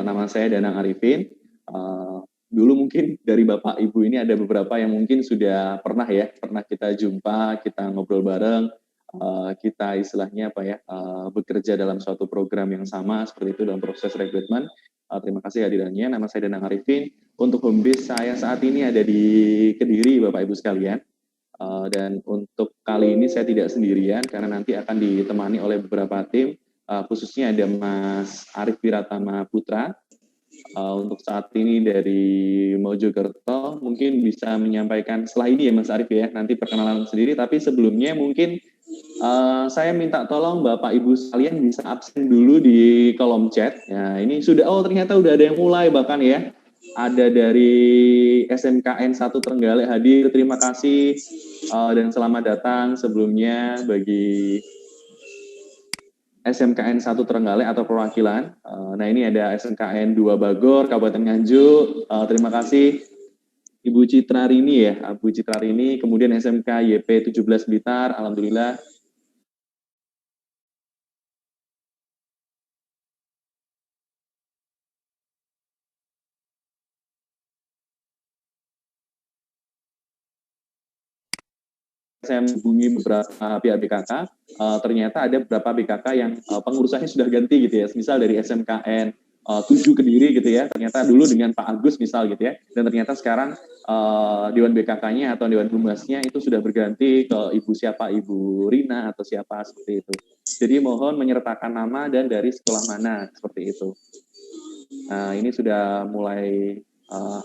nama saya Danang Arifin. Dulu mungkin dari Bapak Ibu ini ada beberapa yang mungkin sudah pernah kita jumpa, kita ngobrol bareng, kita istilahnya bekerja dalam suatu program yang sama seperti itu dalam proses rekrutmen. Terima kasih hadirannya. Nama saya Danang Arifin. Untuk home base saya saat ini ada di Kediri, Bapak Ibu sekalian. Dan untuk kali ini saya tidak sendirian karena nanti akan ditemani oleh beberapa tim, khususnya ada Mas Arif Wiratama Putra. Untuk saat ini dari Mojokerto, mungkin bisa menyampaikan setelah ini ya Mas Arif ya, nanti perkenalan sendiri, tapi sebelumnya mungkin saya minta tolong Bapak Ibu sekalian bisa absen dulu di kolom chat. Nah, ini ternyata udah ada yang mulai bahkan ya. Ada dari SMKN 1 Trenggalek hadir, terima kasih dan selamat datang sebelumnya bagi SMKN 1 Trenggalek atau perwakilan. Nah ini ada SMKN 2 Bagor, Kabupaten Nganjuk, terima kasih Ibu Citra Rini ya, Bu Citra Rini, kemudian SMK YP 17 Blitar, alhamdulillah. Saya menghubungi beberapa pihak BKK, ternyata ada beberapa BKK yang pengurusannya sudah ganti gitu ya, misal dari SMKN 7 Kediri gitu ya, ternyata dulu dengan Pak Agus misal gitu ya, dan ternyata sekarang Dewan BKK-nya atau Dewan Humasnya itu sudah berganti ke Ibu Rina atau siapa seperti itu. Jadi mohon menyertakan nama dan dari sekolah mana seperti itu. Nah ini sudah mulai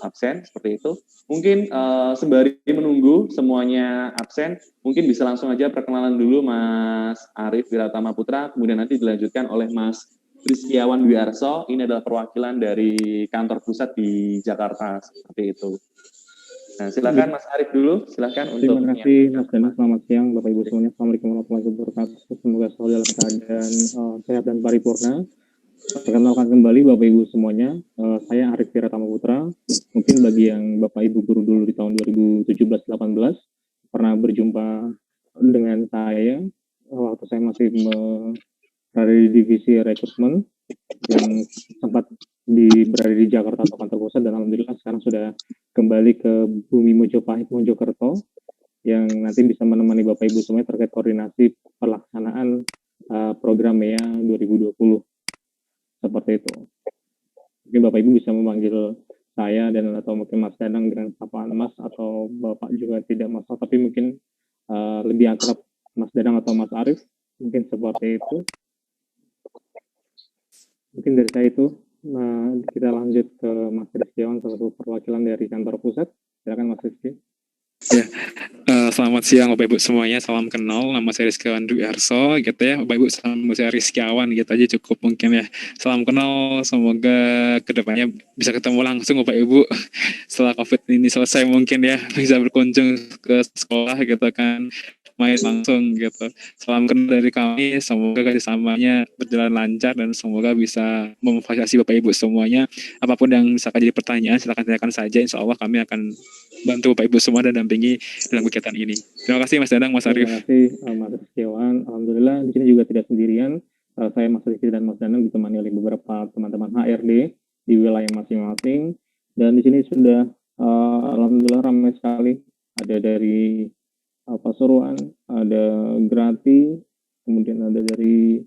absen seperti itu. Mungkin sembari menunggu semuanya absen, mungkin bisa langsung aja perkenalan dulu Mas Arif Wiratama Putra, kemudian nanti dilanjutkan oleh Mas Rizkiawan Dwi Arso. Ini adalah perwakilan dari kantor pusat di Jakarta seperti itu. Nah, silakan Mas Arif dulu, silakan untuk. Terima kasih Mas Danang, selamat siang Bapak Ibu semuanya. Assalamualaikum warahmatullahi wabarakatuh. Semoga selalu dalam keadaan sehat dan paripurna. Perkenalkan kembali Bapak Ibu semuanya, saya Arif Wiratama Putra. Mungkin bagi yang Bapak Ibu guru dulu di tahun 2017-18 pernah berjumpa dengan saya waktu saya masih berada di divisi rekrutmen yang sempat berada di Jakarta atau kantor pusat, dan alhamdulillah sekarang sudah kembali ke Bumi Mojopahit Mojokerto yang nanti bisa menemani Bapak Ibu semuanya terkait koordinasi pelaksanaan program MEA 2020 seperti itu. Mungkin Bapak Ibu bisa memanggil saya dan atau mungkin Mas Danang dengan sapaan Mas, atau Bapak juga tidak masalah, tapi mungkin lebih akrab Mas Danang atau Mas Arif, mungkin seperti itu. Mungkin dari saya itu. Nah, kita lanjut ke Mas Rizkiawan, salah satu perwakilan dari kantor pusat. Silakan Mas Rizky. Ya, selamat siang Bapak Ibu semuanya, salam kenal, nama saya Rizkiawan Dwi Arso gitu ya, Bapak Ibu sama saya Rizkiawan gitu aja cukup mungkin ya. Salam kenal, semoga kedepannya bisa ketemu langsung Bapak Ibu setelah COVID ini selesai mungkin ya, bisa berkunjung ke sekolah gitu kan, main langsung gitu. Salam kenal dari kami, semoga kerjasamanya berjalan lancar dan semoga bisa memfasilitasi Bapak Ibu semuanya. Apapun yang misalkan jadi pertanyaan, silakan tanyakan saja, insya Allah kami akan bantu Bapak Ibu semua dan dampingi dalam kegiatan ini. Terima kasih Mas Danang, Mas Arif. Terima kasih Mas Rizkiawan. Alhamdulillah di sini juga tidak sendirian. Saya Mas Rizky dan Mas Danang ditemani oleh beberapa teman-teman HRD di wilayah masing-masing. Dan di sini sudah alhamdulillah ramai sekali. Ada dari Pasuruan, ada Grati, kemudian ada dari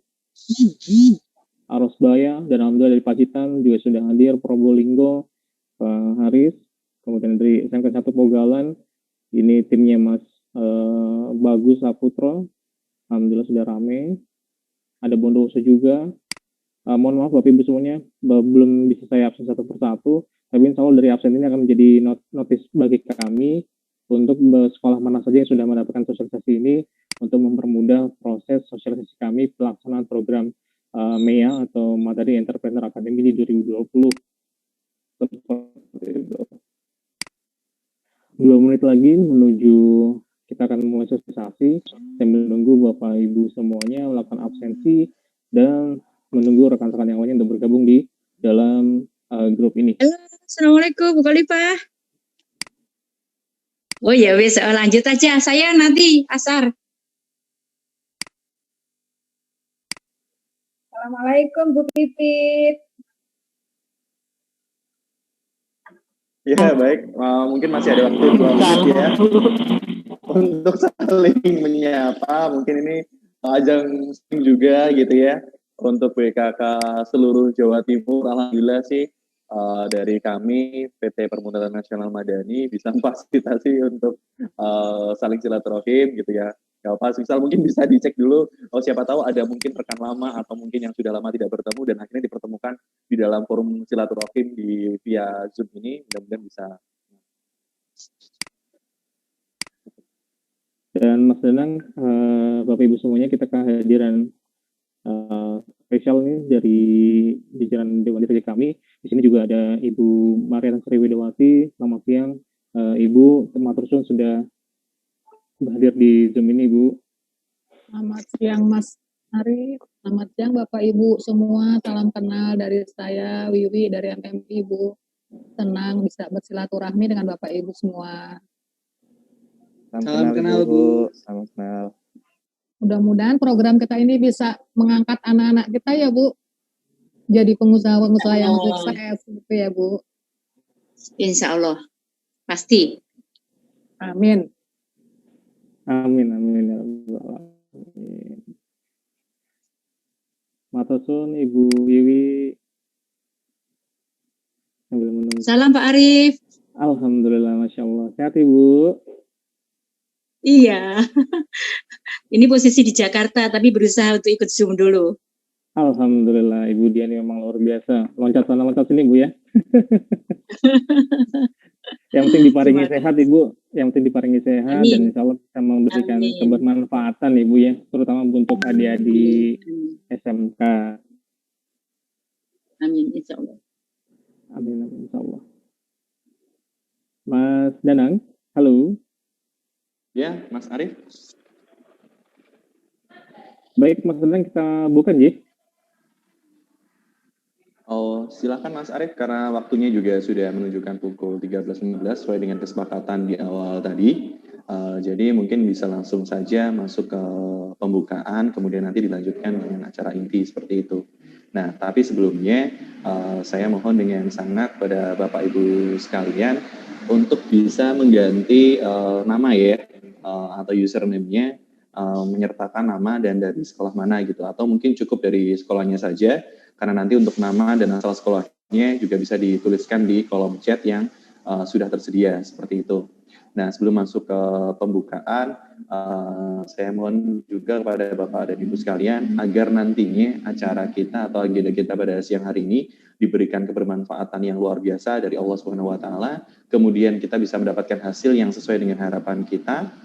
Arosbaya, dan alhamdulillah dari Pacitan juga sudah hadir, Probolinggo, Pak Haris, kemudian dari SMK 1 Pogalan, ini timnya Mas Bagus Saputro, alhamdulillah sudah rame. Ada Bondowoso juga. Mohon maaf Bapak Ibu semuanya, belum bisa saya absen satu persatu, tapi insya Allah dari absen ini akan menjadi notis bagi kami untuk sekolah mana saja yang sudah mendapatkan sosialisasi ini, untuk mempermudah proses sosialisasi kami pelaksanaan program MEA atau Materi Entrepreneur Academy di 2020. Seperti itu. 2 menit lagi menuju kita akan mulai sosialisasi. Saya menunggu Bapak Ibu semuanya melakukan absensi dan menunggu rekan-rekan yang lainnya untuk bergabung di dalam grup ini. Halo, Assalamualaikum Bu Khalifah. Oh ya wes, lanjut aja. Saya nanti asar. Assalamualaikum Bu Pipit. Ya baik, mungkin masih ada waktu 2 menit ya untuk saling menyapa. Mungkin ini ajang juga gitu ya untuk BKK seluruh Jawa Timur. Alhamdulillah sih dari kami PT Permutuan Nasional Madani bisa memfasilitasi untuk saling silaturahim gitu ya. Gak apa, misal mungkin bisa dicek dulu. Oh, siapa tahu ada mungkin rekan lama atau mungkin yang sudah lama tidak bertemu dan akhirnya dipertemukan di dalam forum silaturahim di via Zoom ini. Mudah-mudahan bisa. Dan Mas Danang, Bapak Ibu semuanya, kita kehadiran spesial nih dari jajaran Dewan Diri kami. Di sini juga ada Ibu Mariana Sriwidawati. Selamat siang, Ibu. Matur suwun sudah hadir di Zoom ini, Ibu. Selamat siang Mas Arif, selamat siang Bapak Ibu semua, salam kenal dari saya Wiwi dari MMI Ibu. Senang bisa bersilaturahmi dengan Bapak Ibu semua. Salam kenal, Bu. Salam kenal. Mudah-mudahan program kita ini bisa mengangkat anak-anak kita ya Bu. Jadi pengusaha-pengusaha yang sukses gitu ya Bu. Insya Allah. Pasti. Amin. Amin, amin ya Rabbal alamin. Matur suwun Ibu Wiwi. Sambil menunggu. Salam Pak Arif. Alhamdulillah, Masya Allah. Sehat Ibu? Iya. Ini posisi di Jakarta, tapi berusaha untuk ikut Zoom dulu. Alhamdulillah, Ibu Diani memang luar biasa. Loncat sana, loncat sini, Bu ya. Yang penting diparingi sehat, Ibu. Yang penting diparingi sehat. Amin. Dan insya Allah bisa memberikan Amin. kebermanfaatan, Ibu ya. Terutama untuk adik-adik SMK. Amin, insya Allah. Amin, amin, insya Allah. Mas Danang, halo. Ya, Mas Arif. Baik, Mas Danang, kita bukan, Ji. Oh, silakan Mas Arif, karena waktunya juga sudah menunjukkan pukul 13.15 sesuai dengan kesepakatan di awal tadi. Jadi mungkin bisa langsung saja masuk ke pembukaan, kemudian nanti dilanjutkan dengan acara inti seperti itu. Nah, tapi sebelumnya saya mohon dengan sangat pada Bapak Ibu sekalian untuk bisa mengganti nama ya, atau username-nya, menyertakan nama dan dari sekolah mana gitu, atau mungkin cukup dari sekolahnya saja, karena nanti untuk nama dan asal sekolahnya juga bisa dituliskan di kolom chat yang sudah tersedia seperti itu. Nah, sebelum masuk ke pembukaan, saya mohon juga kepada Bapak dan Ibu sekalian agar nantinya acara kita atau agenda kita pada siang hari ini diberikan kebermanfaatan yang luar biasa dari Allah Subhanahu wa taala, kemudian kita bisa mendapatkan hasil yang sesuai dengan harapan kita.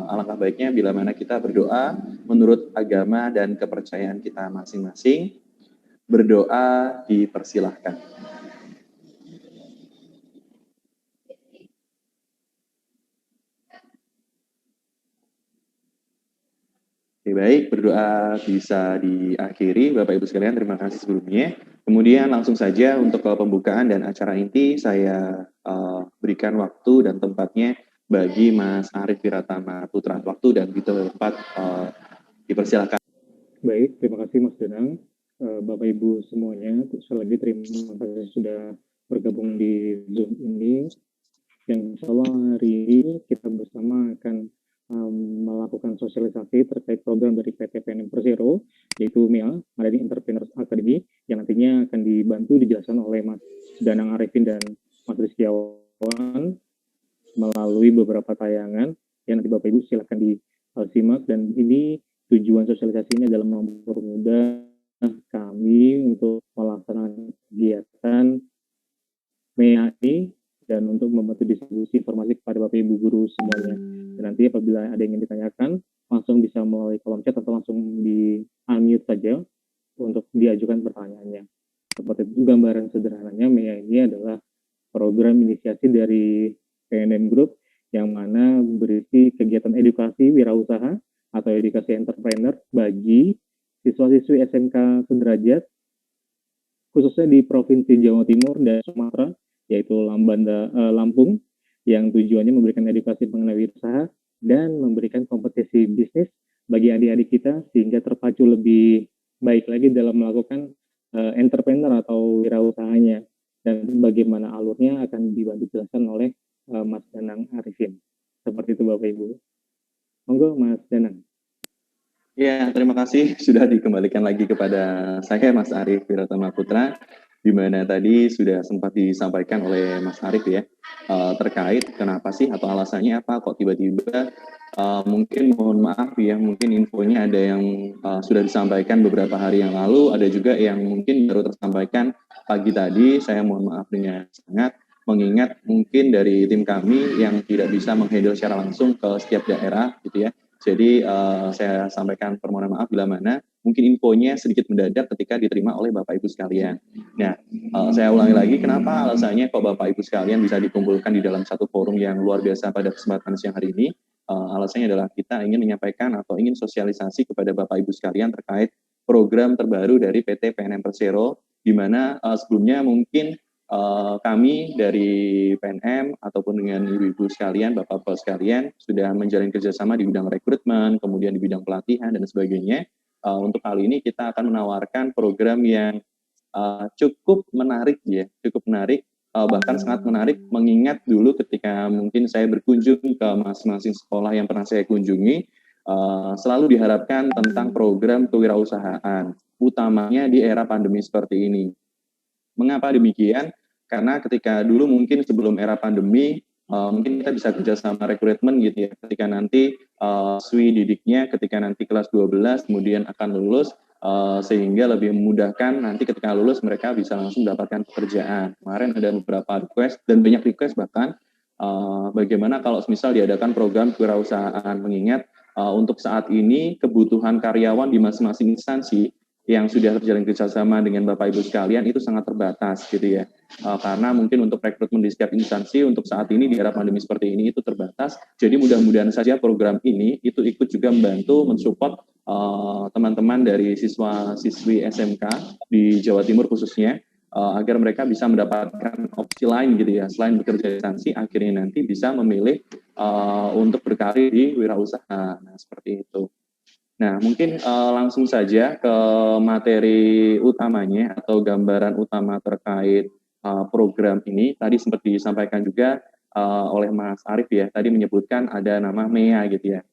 Alangkah baiknya bila mana kita berdoa menurut agama dan kepercayaan kita masing-masing. Berdoa dipersilahkan. Oke, baik, berdoa bisa diakhiri. Bapak Ibu sekalian, terima kasih sebelumnya. Kemudian langsung saja untuk pembukaan dan acara inti saya berikan waktu dan tempatnya bagi Mas Arif Wiratama Putra. Waktu dan tempat dipersilakan. Baik, terima kasih Mas Danang. Bapak Ibu semuanya, sekali lagi terima kasih sudah bergabung di Zoom ini. Yang insya Allah hari ini kita bersama akan melakukan sosialisasi terkait program dari PT PNM Persero, yaitu MIA, Madani Entrepreneurs Academy, yang nantinya akan dibantu dijelaskan oleh Mas Danang Arifin dan Mas Rizkyawan melalui beberapa tayangan yang nanti Bapak Ibu silakan disimak, dan ini tujuan sosialisasi ini adalah mempermudah kami untuk melaksanakan kegiatan MEAI dan untuk membantu distribusi informasi kepada Bapak Ibu guru semuanya. Dan nanti apabila ada yang ingin ditanyakan, langsung bisa melalui kolom chat atau langsung di unmute saja untuk diajukan pertanyaannya. Seperti itu gambaran sederhananya, MEAI ini adalah program inisiasi dari PNM Group yang mana berisi kegiatan edukasi wirausaha atau edukasi entrepreneur bagi siswa-siswi SMK sederajat, khususnya di Provinsi Jawa Timur dan Sumatera, yaitu Lampung, yang tujuannya memberikan edukasi mengenai wirausaha dan memberikan kompetisi bisnis bagi adik-adik kita sehingga terpacu lebih baik lagi dalam melakukan entrepreneur atau wirausahanya. dan bagaimana alurnya akan dibantu jelaskan oleh Mas Danang Arifin. Seperti itu Bapak Ibu. Monggo Mas Danang. Ya, terima kasih sudah dikembalikan lagi kepada saya Mas Arif Wiratama Putra, di mana tadi sudah sempat disampaikan oleh Mas Arif ya, terkait kenapa sih atau alasannya apa kok tiba-tiba mungkin mohon maaf ya, mungkin infonya ada yang sudah disampaikan beberapa hari yang lalu, ada juga yang mungkin baru tersampaikan pagi tadi. Saya mohon maaf dengan sangat, mengingat mungkin dari tim kami yang tidak bisa menghandle secara langsung ke setiap daerah gitu ya. Jadi saya sampaikan permohonan maaf bila mana mungkin infonya sedikit mendadak ketika diterima oleh Bapak Ibu sekalian. Nah, saya ulangi lagi, kenapa alasannya kok Bapak Ibu sekalian bisa dikumpulkan di dalam satu forum yang luar biasa pada kesempatan siang hari ini? Alasannya adalah kita ingin menyampaikan atau ingin sosialisasi kepada Bapak Ibu sekalian terkait program terbaru dari PT PNM Persero, di mana sebelumnya mungkin kami dari PNM ataupun dengan ibu-ibu sekalian, bapak-bapak sekalian sudah menjalin kerjasama di bidang rekrutmen, kemudian di bidang pelatihan dan sebagainya. Untuk kali ini kita akan menawarkan program yang cukup menarik ya, cukup menarik, bahkan sangat menarik mengingat dulu ketika mungkin saya berkunjung ke masing-masing sekolah yang pernah saya kunjungi, selalu diharapkan tentang program kewirausahaan, utamanya di era pandemi seperti ini. Mengapa demikian? Karena ketika dulu mungkin sebelum era pandemi, mungkin kita bisa kerja sama rekrutmen gitu ya. Ketika nanti siswi didiknya ketika nanti kelas 12 kemudian akan lulus, sehingga lebih memudahkan nanti ketika lulus mereka bisa langsung mendapatkan pekerjaan. Kemarin ada beberapa request dan banyak request bahkan bagaimana kalau misal diadakan program kewirausahaan, mengingat untuk saat ini kebutuhan karyawan di masing-masing instansi yang sudah terjalin kerjasama dengan Bapak Ibu sekalian itu sangat terbatas gitu ya, karena mungkin untuk rekrutmen di setiap instansi untuk saat ini di era pandemi seperti ini itu terbatas. Jadi mudah-mudahan saja program ini itu ikut juga membantu mensupport teman-teman dari siswa-siswi SMK di Jawa Timur khususnya, agar mereka bisa mendapatkan opsi lain gitu ya, selain bekerja di instansi akhirnya nanti bisa memilih untuk berkarir di wirausaha. Nah seperti itu. Nah, mungkin langsung saja ke materi utamanya atau gambaran utama terkait program ini. Tadi sempat disampaikan juga oleh Mas Arif ya, tadi menyebutkan ada nama MEA gitu ya.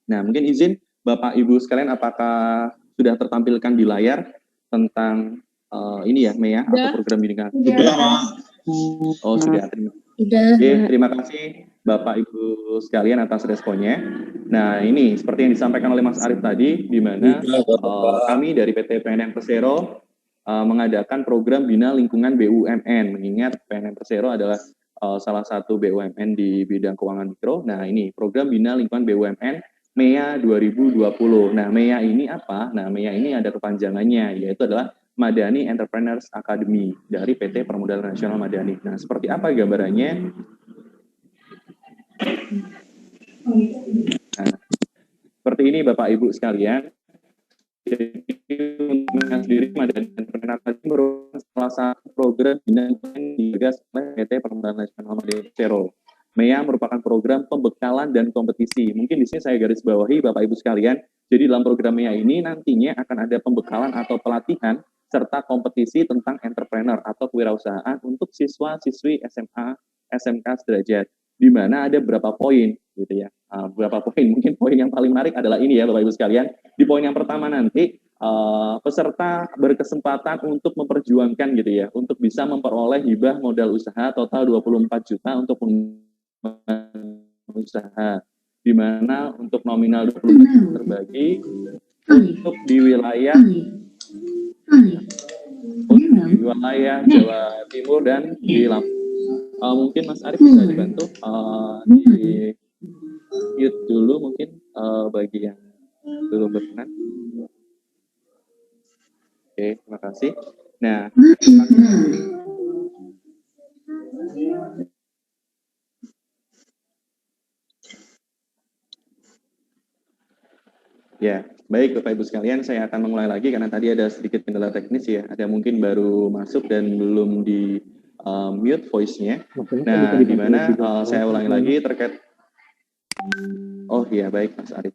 Nah, mungkin izin Bapak Ibu sekalian, apakah sudah tertampilkan di layar tentang ini ya, MEA atau program bimbingan? Oh, sudah. Terima kasih Bapak Ibu sekalian atas responnya. Nah, ini seperti yang disampaikan oleh Mas Arif tadi, di mana kami dari PT PNM Persero mengadakan program Bina Lingkungan BUMN, mengingat PNM Persero adalah salah satu BUMN di bidang keuangan mikro. Nah, ini program Bina Lingkungan BUMN MEA 2020. Nah, MEA ini apa? Nah, MEA ini ada kepanjangannya, yaitu adalah Madani Entrepreneurs Academy dari PT Permodalan Nasional Madani. Nah, seperti apa gambarannya? Nah, seperti ini Bapak Ibu sekalian. Jadi untuk sendiri Madani Entrepreneurs Academy merupakan salah satu program yang digagas oleh PT Permodalan Nasional Madani Persero. MEA merupakan program pembekalan dan kompetisi. Mungkin di sini saya garis bawahi Bapak Ibu sekalian. Jadi dalam program MEA ini nantinya akan ada pembekalan atau pelatihan serta kompetisi tentang entrepreneur atau kewirausahaan untuk siswa-siswi SMA, SMK sederajat, di mana ada beberapa poin gitu ya. Beberapa poin, mungkin poin yang paling menarik adalah ini ya Bapak Ibu sekalian. Di poin yang pertama nanti peserta berkesempatan untuk memperjuangkan gitu ya, untuk bisa memperoleh hibah modal usaha total 24 juta untuk usaha, di mana untuk nominal 24 juta terbagi untuk di wilayah Jawa Timur dan di Lampung. Mungkin Mas Arif bisa dibantu di mute dulu mungkin bagi yang belum berkenan. Oke, terima kasih. Nah, ya, baik Bapak Ibu sekalian, saya akan memulai lagi karena tadi ada sedikit kendala teknis ya, ada mungkin baru masuk dan belum di mute voice-nya. Nah, di mana saya ulangi lagi terkait. Oh iya, baik Mas Arif.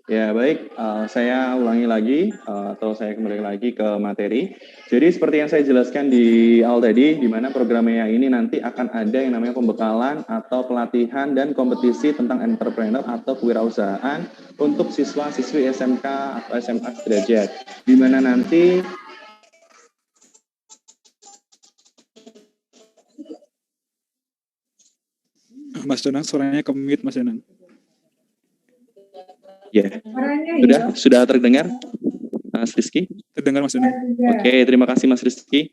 Ya baik, saya ulangi lagi atau saya kembali lagi ke materi. Jadi seperti yang saya jelaskan di awal tadi, di mana program MEA ini nanti akan ada yang namanya pembekalan atau pelatihan dan kompetisi tentang entrepreneur atau kewirausahaan untuk siswa-siswi SMK atau SMA sederajat. Di mana nanti Mas Donang, suaranya ke-mute Mas Donang. ya sudah terdengar, Mas Rizky? Terdengar Mas Donang. Oke, terima kasih Mas Rizky.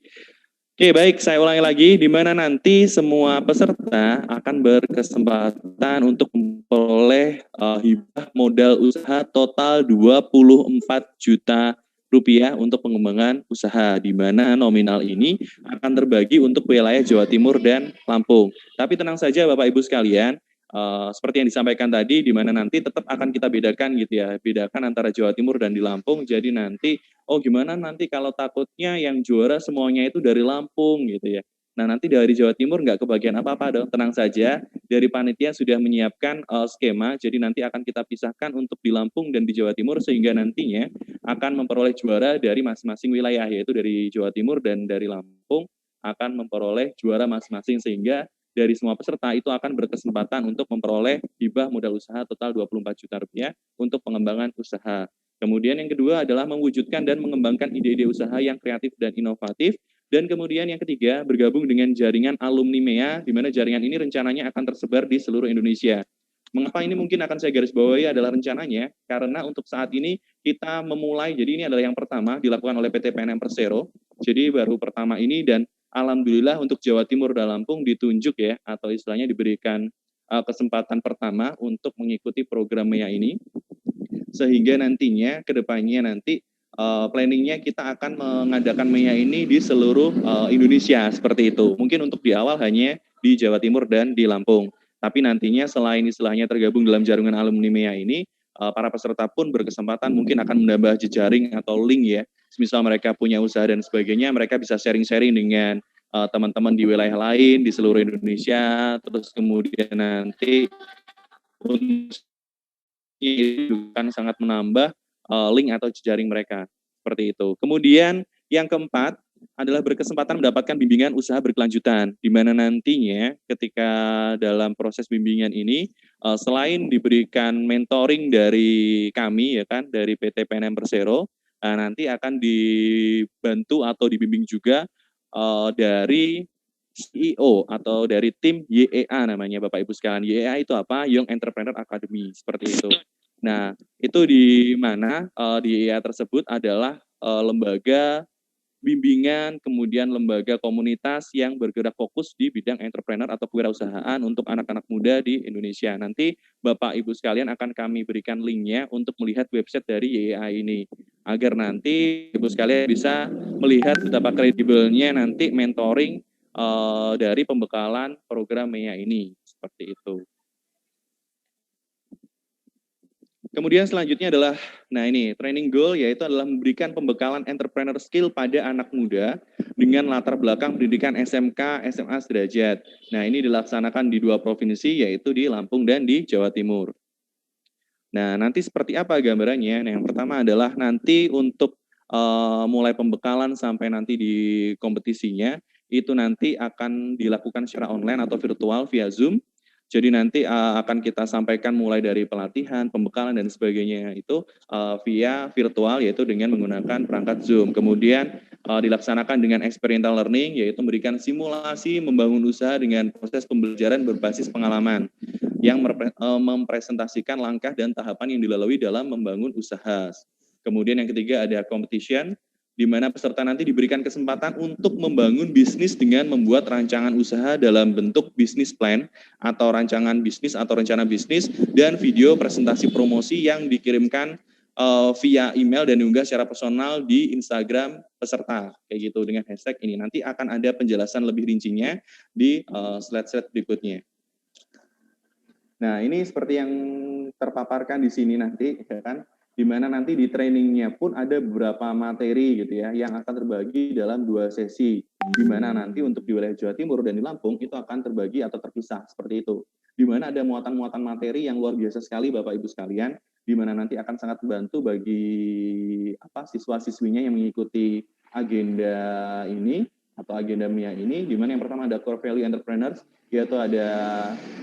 Oke, baik, saya ulangi lagi, di mana nanti semua peserta akan berkesempatan untuk memperoleh hibah modal usaha total 24 juta rupiah untuk pengembangan usaha, di mana nominal ini akan terbagi untuk wilayah Jawa Timur dan Lampung. Tapi tenang saja Bapak Ibu sekalian, seperti yang disampaikan tadi, di mana nanti tetap akan kita bedakan gitu ya, bedakan antara Jawa Timur dan di Lampung. Jadi nanti, oh gimana nanti kalau takutnya yang juara semuanya itu dari Lampung gitu ya. Nah nanti dari Jawa Timur nggak kebagian apa-apa dong, tenang saja. Dari panitia sudah menyiapkan skema, jadi nanti akan kita pisahkan untuk di Lampung dan di Jawa Timur sehingga nantinya akan memperoleh juara dari masing-masing wilayah, yaitu dari Jawa Timur dan dari Lampung akan memperoleh juara masing-masing, sehingga dari semua peserta itu akan berkesempatan untuk memperoleh hibah modal usaha total 24 juta rupiah untuk pengembangan usaha. Kemudian yang kedua adalah mewujudkan dan mengembangkan ide-ide usaha yang kreatif dan inovatif. Dan kemudian yang ketiga, bergabung dengan jaringan alumni MEA, di mana jaringan ini rencananya akan tersebar di seluruh Indonesia. Mengapa ini mungkin akan saya garis bawahi adalah rencananya, karena untuk saat ini kita memulai, jadi ini adalah yang pertama dilakukan oleh PT PNM Persero, jadi baru pertama ini, dan alhamdulillah untuk Jawa Timur dan Lampung ditunjuk ya, atau istilahnya diberikan kesempatan pertama untuk mengikuti program MEA ini, sehingga nantinya kedepannya nanti planningnya kita akan mengadakan MEA ini di seluruh Indonesia seperti itu. Mungkin untuk di awal hanya di Jawa Timur dan di Lampung. Tapi nantinya selain istilahnya tergabung dalam jaringan alumni MEA ini, para peserta pun berkesempatan mungkin akan menambah jejaring atau link ya. Misal mereka punya usaha dan sebagainya, mereka bisa sharing-sharing dengan teman-teman di wilayah lain di seluruh Indonesia. Terus kemudian nanti itu kan sangat menambah link atau jejaring mereka seperti itu. Kemudian yang keempat adalah berkesempatan mendapatkan bimbingan usaha berkelanjutan, di mana nantinya ketika dalam proses bimbingan ini selain diberikan mentoring dari kami ya kan, dari PT PNM Persero, nanti akan dibantu atau dibimbing juga dari CEO atau dari tim YEA namanya Bapak Ibu sekalian. YEA itu apa? Young Entrepreneur Academy, seperti itu. Nah, itu di mana di YEA tersebut adalah lembaga bimbingan, kemudian lembaga komunitas yang bergerak fokus di bidang entrepreneur atau kewirausahaan untuk anak-anak muda di Indonesia. Nanti Bapak Ibu sekalian akan kami berikan linknya untuk melihat website dari YEA ini, agar nanti Ibu sekalian bisa melihat betapa kredibelnya nanti mentoring dari pembekalan program MEA ini, seperti itu. Kemudian selanjutnya adalah, nah ini, training goal, yaitu adalah memberikan pembekalan entrepreneur skill pada anak muda dengan latar belakang pendidikan SMK, SMA sederajat. Nah ini dilaksanakan di 2 provinsi, yaitu di Lampung dan di Jawa Timur. Nah nanti seperti apa gambarannya? Nah yang pertama adalah nanti untuk mulai pembekalan sampai nanti di kompetisinya, itu nanti akan dilakukan secara online atau virtual via Zoom. Jadi nanti akan kita sampaikan mulai dari pelatihan, pembekalan, dan sebagainya itu via virtual, yaitu dengan menggunakan perangkat Zoom. Kemudian dilaksanakan dengan experiential learning, yaitu memberikan simulasi membangun usaha dengan proses pembelajaran berbasis pengalaman yang mempresentasikan langkah dan tahapan yang dilalui dalam membangun usaha. Kemudian yang ketiga ada competition, di mana peserta nanti diberikan kesempatan untuk membangun bisnis dengan membuat rancangan usaha dalam bentuk bisnis plan atau rancangan bisnis atau rencana bisnis dan video presentasi promosi yang dikirimkan via email dan diunggah secara personal di Instagram peserta, kayak gitu dengan hashtag ini. Nanti akan ada penjelasan lebih rincinya di slide-slide berikutnya. Nah, ini seperti yang terpaparkan di sini nanti, ya kan? Di mana nanti di trainingnya pun ada beberapa materi gitu ya yang akan terbagi dalam 2 sesi, di mana nanti untuk di wilayah Jawa Timur dan di Lampung itu akan terbagi atau terpisah seperti itu. di mana ada muatan-muatan materi yang luar biasa sekali Bapak Ibu sekalian, di mana nanti akan sangat membantu bagi siswa-siswinya yang mengikuti agenda ini atau agenda MIA ini, di mana yang pertama ada core value entrepreneurs, yaitu ada,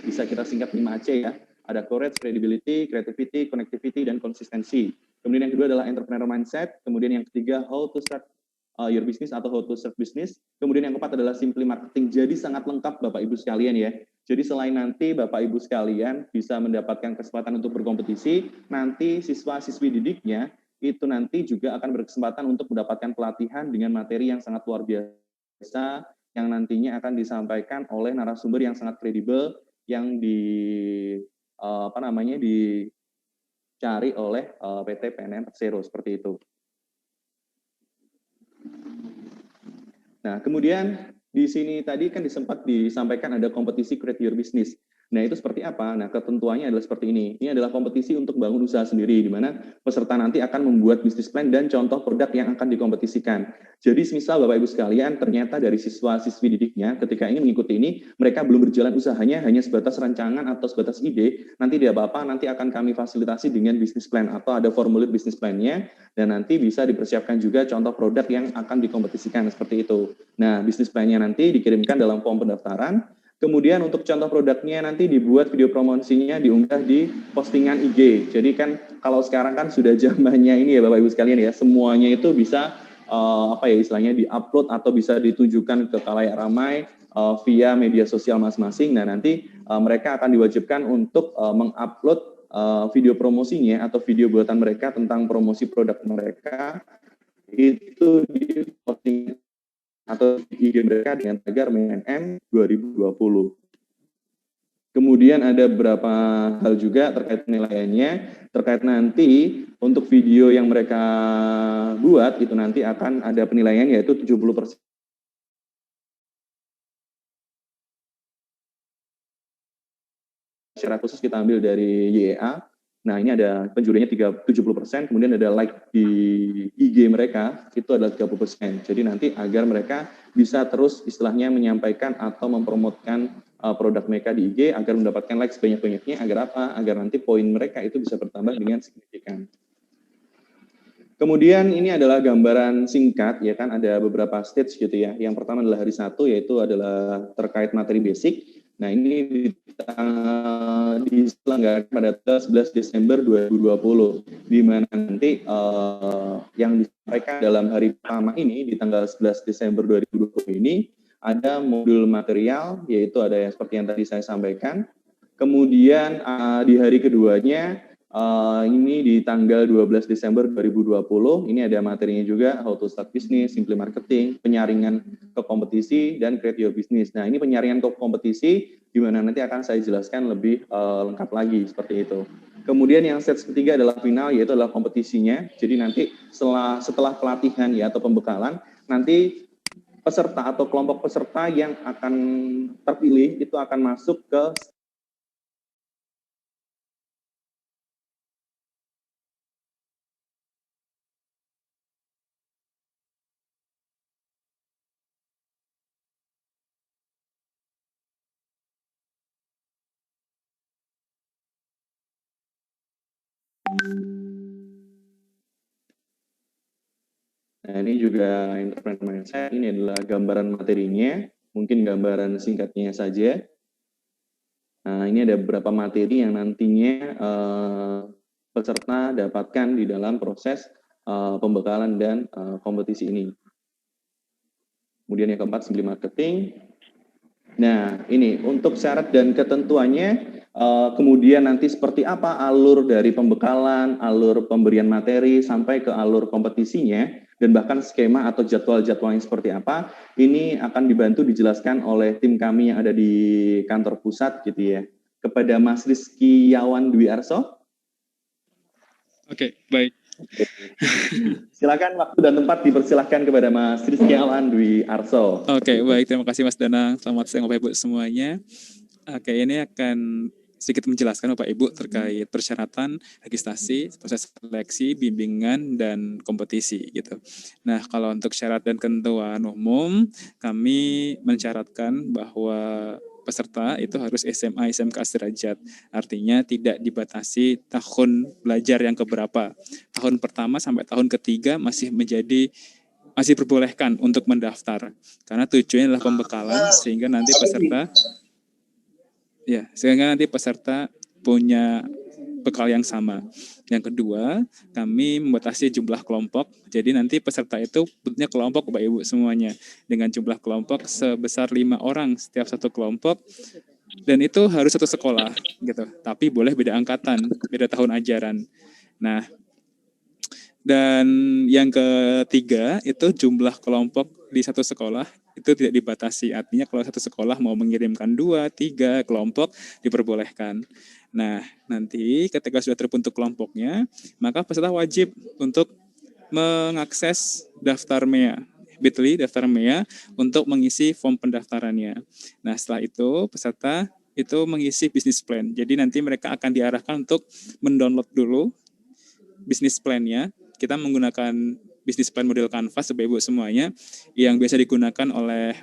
bisa kita singkat 5C ya, ada courage, credibility, creativity, connectivity, dan konsistensi. Kemudian yang kedua adalah entrepreneur mindset, kemudian yang ketiga how to start your business atau how to serve business, kemudian yang keempat adalah simply marketing. Jadi sangat lengkap Bapak Ibu sekalian ya. Jadi selain nanti Bapak Ibu sekalian bisa mendapatkan kesempatan untuk berkompetisi, nanti siswa-siswi didiknya itu nanti juga akan berkesempatan untuk mendapatkan pelatihan dengan materi yang sangat luar biasa, yang nantinya akan disampaikan oleh narasumber yang sangat kredibel yang dicari oleh PT PNM Persero seperti itu. Nah, kemudian di sini tadi kan sempat disampaikan ada kompetisi Create Your Business. Nah, itu seperti apa? Nah, ketentuannya adalah seperti ini. Ini adalah kompetisi untuk bangun usaha sendiri, di mana peserta nanti akan membuat bisnis plan dan contoh produk yang akan dikompetisikan. Jadi, semisal Bapak Ibu sekalian, ternyata dari siswa-siswi didiknya, ketika ingin mengikuti ini, mereka belum berjalan usahanya, hanya sebatas rancangan atau sebatas ide, nanti tidak apa-apa, nanti akan kami fasilitasi dengan bisnis plan, atau ada formulir bisnis plan-nya, dan nanti bisa dipersiapkan juga contoh produk yang akan dikompetisikan, seperti itu. Nah, bisnis plan-nya nanti dikirimkan dalam form pendaftaran. Kemudian untuk contoh produknya nanti dibuat video promosinya, diunggah di postingan IG. Jadi kan kalau sekarang kan sudah zamannya ini ya Bapak Ibu sekalian ya, semuanya itu bisa istilahnya diupload atau bisa ditunjukkan ke khalayak ramai via media sosial masing-masing. Nah nanti mereka akan diwajibkan untuk mengupload video promosinya atau video buatan mereka tentang promosi produk mereka itu di posting atau IG mereka dengan tagar MNM 2020. Kemudian ada beberapa hal juga terkait penilaiannya, terkait nanti untuk video yang mereka buat itu nanti akan ada penilaian yaitu 70%. Secara khusus kita ambil dari YEA. Nah, ini ada penjurinya 70%, kemudian ada like di IG mereka, itu adalah 30%. Jadi nanti agar mereka bisa terus istilahnya menyampaikan atau mempromotkan produk mereka di IG agar mendapatkan like sebanyak-banyaknya, agar apa? Agar nanti poin mereka itu bisa bertambah dengan signifikan. Kemudian ini adalah gambaran singkat, ya kan, ada beberapa stage gitu ya. Yang pertama adalah hari 1, yaitu adalah terkait materi basic. Nah, ini diselenggarakan pada tanggal 11 Desember 2020, di mana nanti yang disampaikan dalam hari pertama ini, di tanggal 11 Desember 2020 ini, ada modul material, yaitu ada yang seperti yang tadi saya sampaikan. Kemudian di hari keduanya, ini di tanggal 12 Desember 2020, ini ada materinya juga, how to start business, simply marketing, penyaringan ke kompetisi, dan create your business. Nah, ini penyaringan ke kompetisi, di mana nanti akan saya jelaskan lebih lengkap lagi, seperti itu. Kemudian yang stage ketiga adalah final, yaitu adalah kompetisinya. Jadi nanti setelah pelatihan ya atau pembekalan, nanti peserta atau kelompok peserta yang akan terpilih, itu akan masuk ke Nah, ini juga entrepreneur mindset, ini adalah gambaran materinya, mungkin gambaran singkatnya saja. Nah, ini ada beberapa materi yang nantinya peserta dapatkan di dalam proses pembekalan dan kompetisi ini. Kemudian yang keempat, simply marketing. Nah, ini untuk syarat dan ketentuannya, kemudian nanti seperti apa alur dari pembekalan, alur pemberian materi, sampai ke alur kompetisinya, dan bahkan skema atau jadwal-jadwalnya seperti apa, ini akan dibantu dijelaskan oleh tim kami yang ada di kantor pusat gitu ya. Kepada Mas Rizky Yawan Dwi Arso. Oke, baik. Silakan waktu dan tempat dipersilahkan kepada Mas Rizky Yawan Dwi Arso. Oke, baik. Terima kasih Mas Danang. Selamat siang Bapak Ibu semuanya. Oke, ini akan sedikit menjelaskan Bapak Ibu terkait persyaratan, registrasi, proses seleksi, bimbingan, dan kompetisi gitu. Nah, kalau untuk syarat dan ketentuan umum, kami mensyaratkan bahwa peserta itu harus SMA, SMK sederajat. Artinya tidak dibatasi tahun belajar yang keberapa. Tahun pertama sampai tahun ketiga masih diperbolehkan untuk mendaftar. Karena tujuannya adalah pembekalan sehingga nanti peserta punya bekal yang sama. Yang kedua, kami membatasi jumlah kelompok. Jadi nanti peserta itu bentuknya kelompok Bapak Ibu semuanya dengan jumlah kelompok sebesar 5 orang setiap satu kelompok, dan itu harus satu sekolah gitu. Tapi boleh beda angkatan, beda tahun ajaran. Nah, dan yang ketiga itu jumlah kelompok di satu sekolah itu tidak dibatasi. Artinya kalau satu sekolah mau mengirimkan 2, 3 kelompok diperbolehkan. Nah, nanti ketika sudah terbentuk kelompoknya, maka peserta wajib untuk mengakses daftar MEA, bit.ly daftar MEA untuk mengisi form pendaftarannya. Nah, setelah itu peserta itu mengisi business plan. Jadi nanti mereka akan diarahkan untuk mendownload dulu business plan-nya. Kita menggunakan business plan model Canvas, Bapak Ibu semuanya, yang biasa digunakan oleh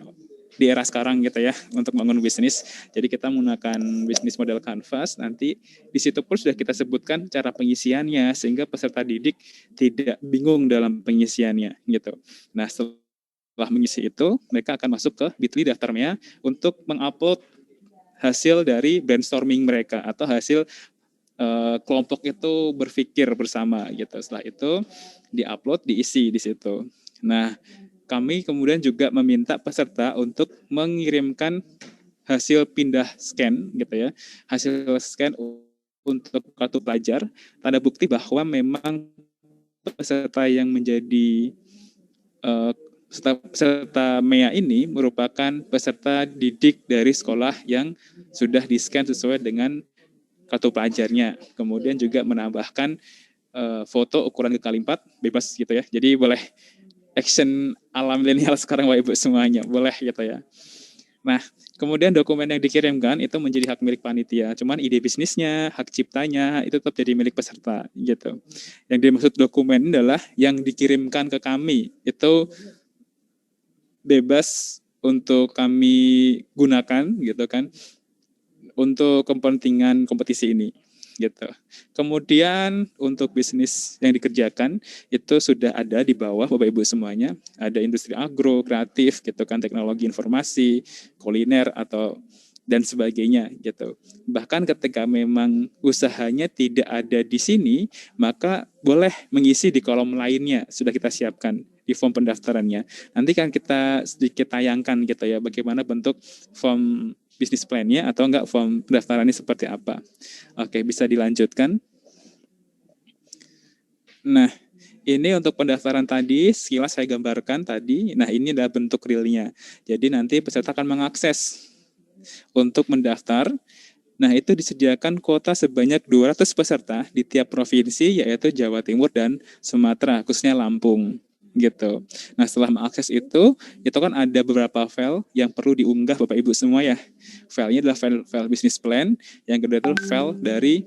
di era sekarang gitu ya untuk bangun bisnis. Jadi kita menggunakan bisnis model Canvas. Nanti di situ pun sudah kita sebutkan cara pengisiannya sehingga peserta didik tidak bingung dalam pengisiannya gitu. Nah, setelah mengisi itu, mereka akan masuk ke bit.ly daftar MEA untuk mengupload hasil dari brainstorming mereka atau hasil kelompok itu berpikir bersama gitu. Setelah itu diupload, diisi di situ. Nah, kami kemudian juga meminta peserta untuk mengirimkan hasil pindah scan gitu ya. Hasil scan untuk kartu pelajar, tanda bukti bahwa memang peserta yang menjadi peserta MEA ini merupakan peserta didik dari sekolah yang sudah di-scan sesuai dengan kartu pelajarnya. Kemudian juga menambahkan foto ukuran kali 4 bebas gitu ya. Jadi boleh action ala milenial sekarang Bapak Ibu semuanya, boleh gitu ya. Nah, kemudian dokumen yang dikirimkan itu menjadi hak milik panitia. Cuman ide bisnisnya, hak ciptanya itu tetap jadi milik peserta gitu. Yang dimaksud dokumen adalah yang dikirimkan ke kami itu bebas untuk kami gunakan gitu kan untuk kepentingan kompetisi ini gitu. Kemudian untuk bisnis yang dikerjakan itu sudah ada di bawah Bapak Ibu semuanya, ada industri agro, kreatif gitu kan, teknologi informasi, kuliner atau dan sebagainya gitu. Bahkan ketika memang usahanya tidak ada di sini, maka boleh mengisi di kolom lainnya sudah kita siapkan di form pendaftarannya. Nanti kan kita sedikit tayangkan gitu ya bagaimana bentuk form bisnis plan-nya atau enggak form pendaftarannya seperti apa. Oke, bisa dilanjutkan. Nah, ini untuk pendaftaran tadi, sekilas saya gambarkan tadi. Nah, ini adalah bentuk realnya. Jadi nanti peserta akan mengakses untuk mendaftar. Nah, itu disediakan kuota sebanyak 200 peserta di tiap provinsi, yaitu Jawa Timur dan Sumatera, khususnya Lampung. Gitu. Nah, setelah mengakses itu kan ada beberapa file yang perlu diunggah Bapak Ibu semua ya. Filenya adalah file business plan, yang kedua itu file dari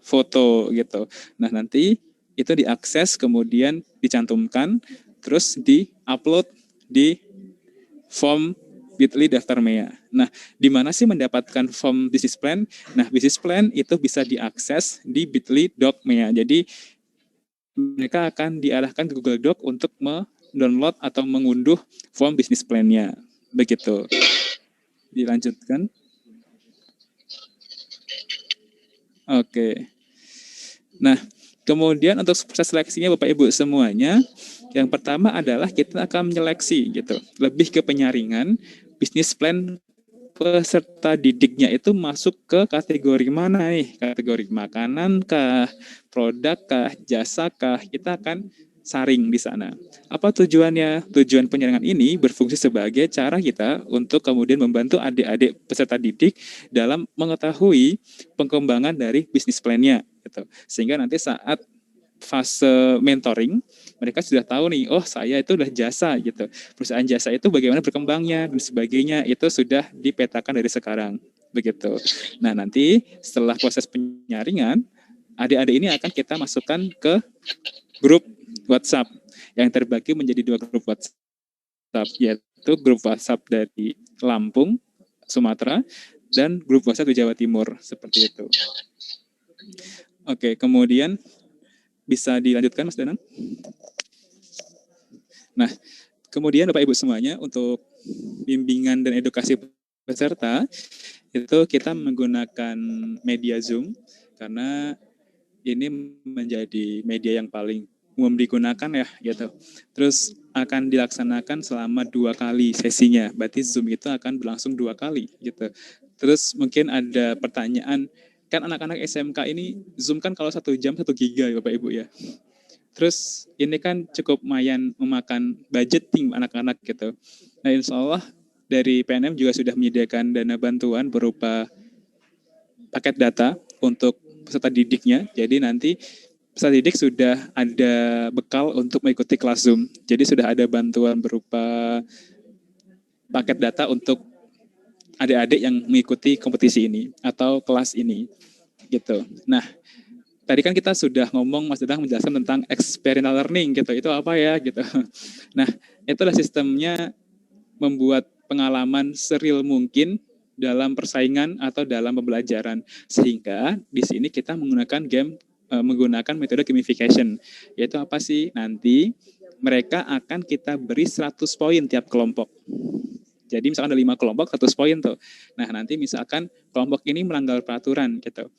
foto gitu. Nah, nanti itu diakses kemudian dicantumkan terus di-upload di form bit.ly daftar MEA. Nah, di mana sih mendapatkan form business plan? Nah, business plan itu bisa diakses di bit.ly.mea. Jadi mereka akan diarahkan ke Google Doc untuk mendownload atau mengunduh form business plan-nya. Begitu. Dilanjutkan. Oke. Nah, kemudian untuk proses seleksinya Bapak Ibu semuanya, yang pertama adalah kita akan menyeleksi gitu. Lebih ke penyaringan, bisnis plan peserta didiknya itu masuk ke kategori mana nih? Kategori makanan kah, produk kah, jasa kah? Kita akan saring di sana. Apa tujuannya? Tujuan penyaringan ini berfungsi sebagai cara kita untuk kemudian membantu adik-adik peserta didik dalam mengetahui pengembangan dari bisnis plan-nya gitu. Sehingga nanti saat fase mentoring, mereka sudah tahu nih, oh saya itu udah jasa gitu. Perusahaan jasa itu bagaimana berkembangnya dan sebagainya, itu sudah dipetakan dari sekarang. Begitu. Nah, nanti setelah proses penyaringan, adik-adik ini akan kita masukkan ke grup WhatsApp yang terbagi menjadi 2 grup WhatsApp, yaitu grup WhatsApp dari Lampung Sumatera, dan grup WhatsApp di Jawa Timur, seperti itu. Oke, kemudian bisa dilanjutkan Mas Danang? Nah, kemudian Bapak Ibu semuanya, untuk bimbingan dan edukasi peserta, itu kita menggunakan media Zoom, karena ini menjadi media yang paling umum digunakan ya, gitu. Terus akan dilaksanakan selama 2 kali sesinya, berarti Zoom itu akan berlangsung 2 kali, gitu. Terus mungkin ada pertanyaan, kan anak-anak SMK ini Zoom kan kalau 1 jam 1 giga ya Bapak Ibu ya. Terus ini kan cukup lumayan memakan budgeting anak-anak gitu. Nah, insya Allah dari PNM juga sudah menyediakan dana bantuan berupa paket data untuk peserta didiknya. Jadi nanti peserta didik sudah ada bekal untuk mengikuti kelas Zoom. Jadi sudah ada bantuan berupa paket data untuk adik-adik yang mengikuti kompetisi ini atau kelas ini gitu. Nah, tadi kan kita sudah ngomong, Mas Dadang menjelaskan tentang experiential learning gitu. Itu apa ya gitu. Nah, itulah sistemnya membuat pengalaman seril mungkin dalam persaingan atau dalam pembelajaran. Sehingga di sini kita menggunakan metode gamification. Yaitu apa sih? Nanti mereka akan kita beri 100 poin tiap kelompok. Jadi misalkan ada 5 kelompok, 100 poin tuh. Nah, nanti misalkan kelompok ini melanggar peraturan gitu.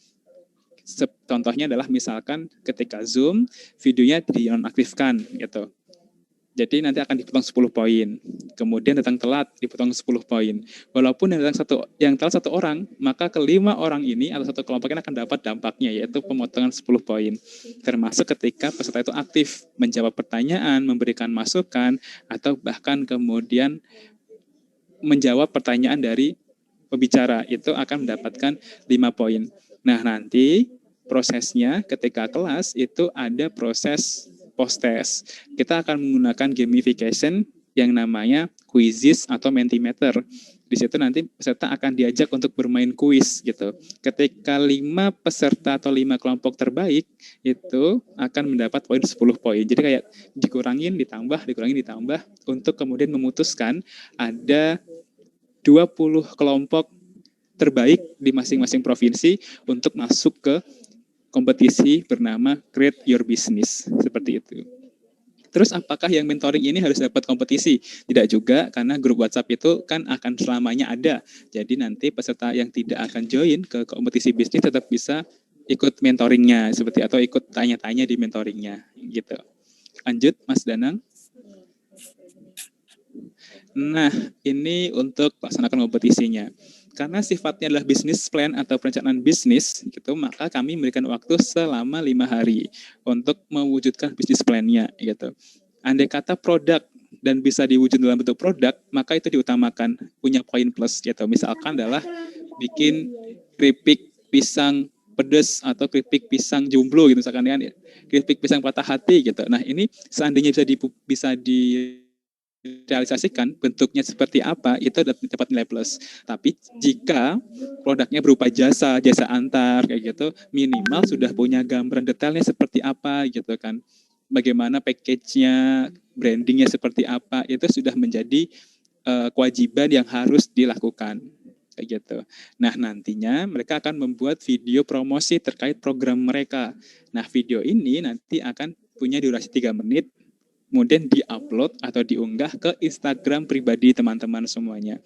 Contohnya adalah misalkan ketika Zoom, videonya dinonaktifkan gitu. Jadi nanti akan dipotong 10 poin. Kemudian datang telat, dipotong 10 poin. Walaupun yang telat 1 orang, maka ke-5 orang ini atau 1 kelompok ini akan dapat dampaknya, yaitu pemotongan 10 poin. Termasuk ketika peserta itu aktif, menjawab pertanyaan, memberikan masukan, atau bahkan kemudian menjawab pertanyaan dari pembicara, itu akan mendapatkan 5 poin. Nah, nanti prosesnya ketika kelas itu ada proses post-test. Kita akan menggunakan gamification yang namanya quizzes atau Mentimeter. Di situ nanti peserta akan diajak untuk bermain kuis gitu. Ketika 5 peserta atau 5 kelompok terbaik itu akan mendapat poin 10 poin. Jadi kayak dikurangin, ditambah untuk kemudian memutuskan ada 20 kelompok terbaik di masing-masing provinsi untuk masuk ke kompetisi bernama Create Your Business, seperti itu. Terus apakah yang mentoring ini harus dapat kompetisi? Tidak juga, karena grup WhatsApp itu kan akan selamanya ada. Jadi nanti peserta yang tidak akan join ke kompetisi bisnis tetap bisa ikut mentoringnya, seperti atau ikut tanya-tanya di mentoringnya, gitu. Lanjut, Mas Danang. Nah, ini untuk melaksanakan kompetisinya. Karena sifatnya adalah bisnis plan atau perencanaan bisnis, gitu, maka kami memberikan waktu selama 5 hari untuk mewujudkan bisnis plan-nya, gitu. Andai kata produk dan bisa diwujud dalam bentuk produk, maka itu diutamakan, punya poin plus, gitu. Misalkan adalah bikin keripik pisang pedas atau keripik pisang jomblo, gitu, misalkan ya, keripik pisang patah hati, gitu. Nah, ini seandainya bisa direalisasikan bentuknya seperti apa, itu dapat nilai plus. Tapi jika produknya berupa jasa antar kayak gitu, minimal sudah punya gambaran detailnya seperti apa gitu kan, bagaimana package-nya, brandingnya seperti apa, itu sudah menjadi kewajiban yang harus dilakukan kayak gitu. Nah, nantinya mereka akan membuat video promosi terkait program mereka. Nah, video ini nanti akan punya durasi 3 menit, kemudian di-upload atau diunggah ke Instagram pribadi teman-teman semuanya.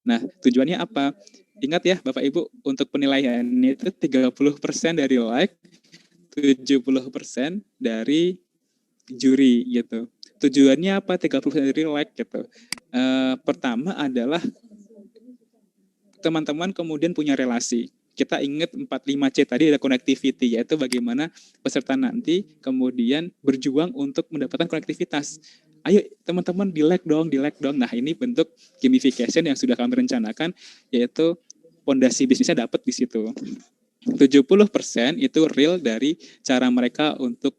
Nah, tujuannya apa? Ingat ya Bapak Ibu, untuk penilaian itu 30% dari like, 70% dari juri gitu. Tujuannya apa 30% dari like gitu? Pertama adalah teman-teman kemudian punya relasi. Kita ingat 45C tadi ada connectivity, yaitu bagaimana peserta nanti kemudian berjuang untuk mendapatkan konektivitas. Ayo teman-teman di like dong. Nah, ini bentuk gamification yang sudah kami rencanakan, yaitu fondasi bisnisnya dapat di situ. 70% itu real dari cara mereka untuk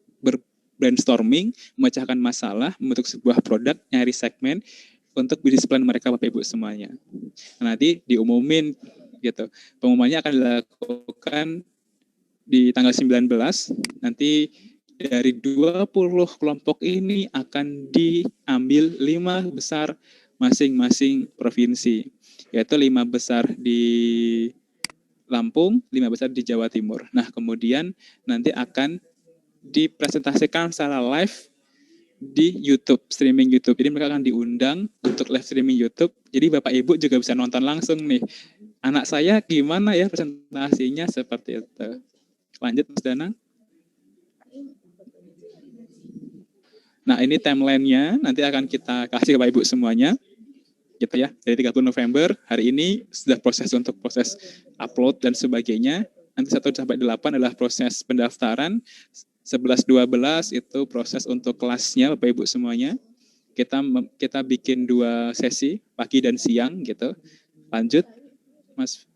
brainstorming, memecahkan masalah, membentuk sebuah produk, nyari segmen untuk bisnis plan mereka Bapak Ibu semuanya. Nah, nanti diumumin gitu. Pengumumannya akan dilakukan di tanggal 19. Nanti dari 20 kelompok ini akan diambil 5 besar masing-masing provinsi, yaitu 5 besar di Lampung, 5 besar di Jawa Timur. Nah, kemudian nanti akan dipresentasikan secara live di YouTube, streaming YouTube. Jadi mereka akan diundang untuk live streaming YouTube. Jadi Bapak Ibu juga bisa nonton langsung nih. Anak saya gimana ya presentasinya, seperti itu. Lanjut Mas Danang. Nah, ini timeline-nya nanti akan kita kasih ke Bapak Ibu semuanya. Gitu ya. Dari 30 November, hari ini sudah proses untuk proses upload dan sebagainya. Nanti 1 sampai 8 adalah proses pendaftaran. 11-12 itu proses untuk kelasnya Bapak Ibu semuanya. Kita bikin 2 sesi, pagi dan siang gitu. Lanjut, Mas.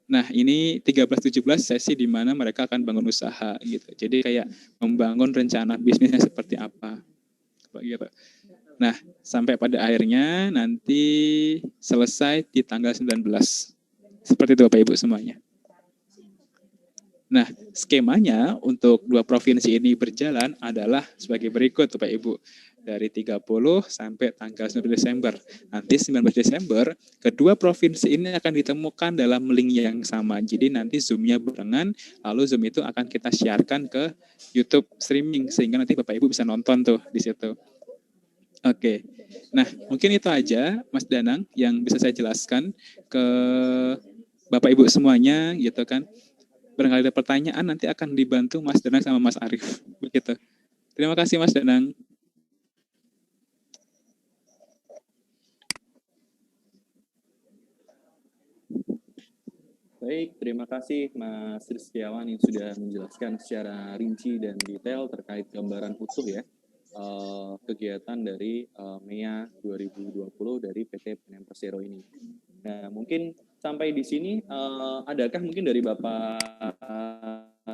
Nah, ini 13-17 sesi di mana mereka akan bangun usaha gitu. Jadi kayak membangun rencana bisnisnya seperti apa. Gitu. Nah, sampai pada akhirnya nanti selesai di tanggal 19. Seperti itu Bapak Ibu semuanya. Nah, skemanya untuk 2 provinsi ini berjalan adalah sebagai berikut Bapak Ibu. Dari 30 sampai tanggal 19 Desember. Nanti 19 Desember, kedua provinsi ini akan ditemukan dalam link yang sama. Jadi nanti Zoom-nya barengan, lalu Zoom itu akan kita sharekan ke YouTube streaming, sehingga nanti Bapak Ibu bisa nonton tuh di situ. Oke, nah mungkin itu aja Mas Danang yang bisa saya jelaskan ke Bapak Ibu semuanya gitu kan. Barangkali ada pertanyaan nanti akan dibantu Mas Danang sama Mas Arief begitu. Terima kasih Mas Danang. Baik, terima kasih Mas Rizkiawan yang sudah menjelaskan secara rinci dan detail terkait gambaran utuh ya kegiatan dari MEA 2020 dari PT PNM Persero ini. Nah, mungkin sampai di sini adakah mungkin dari Bapak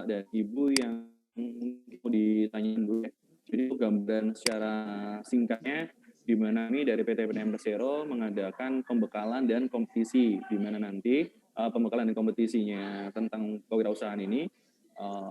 dan Ibu yang mau ditanyakan dulu ya? Jadi gambaran secara singkatnya di mana kami dari PT PNM Persero mengadakan pembekalan dan kompetisi di mana nanti pembekalan dan kompetisinya tentang kewirausahaan ini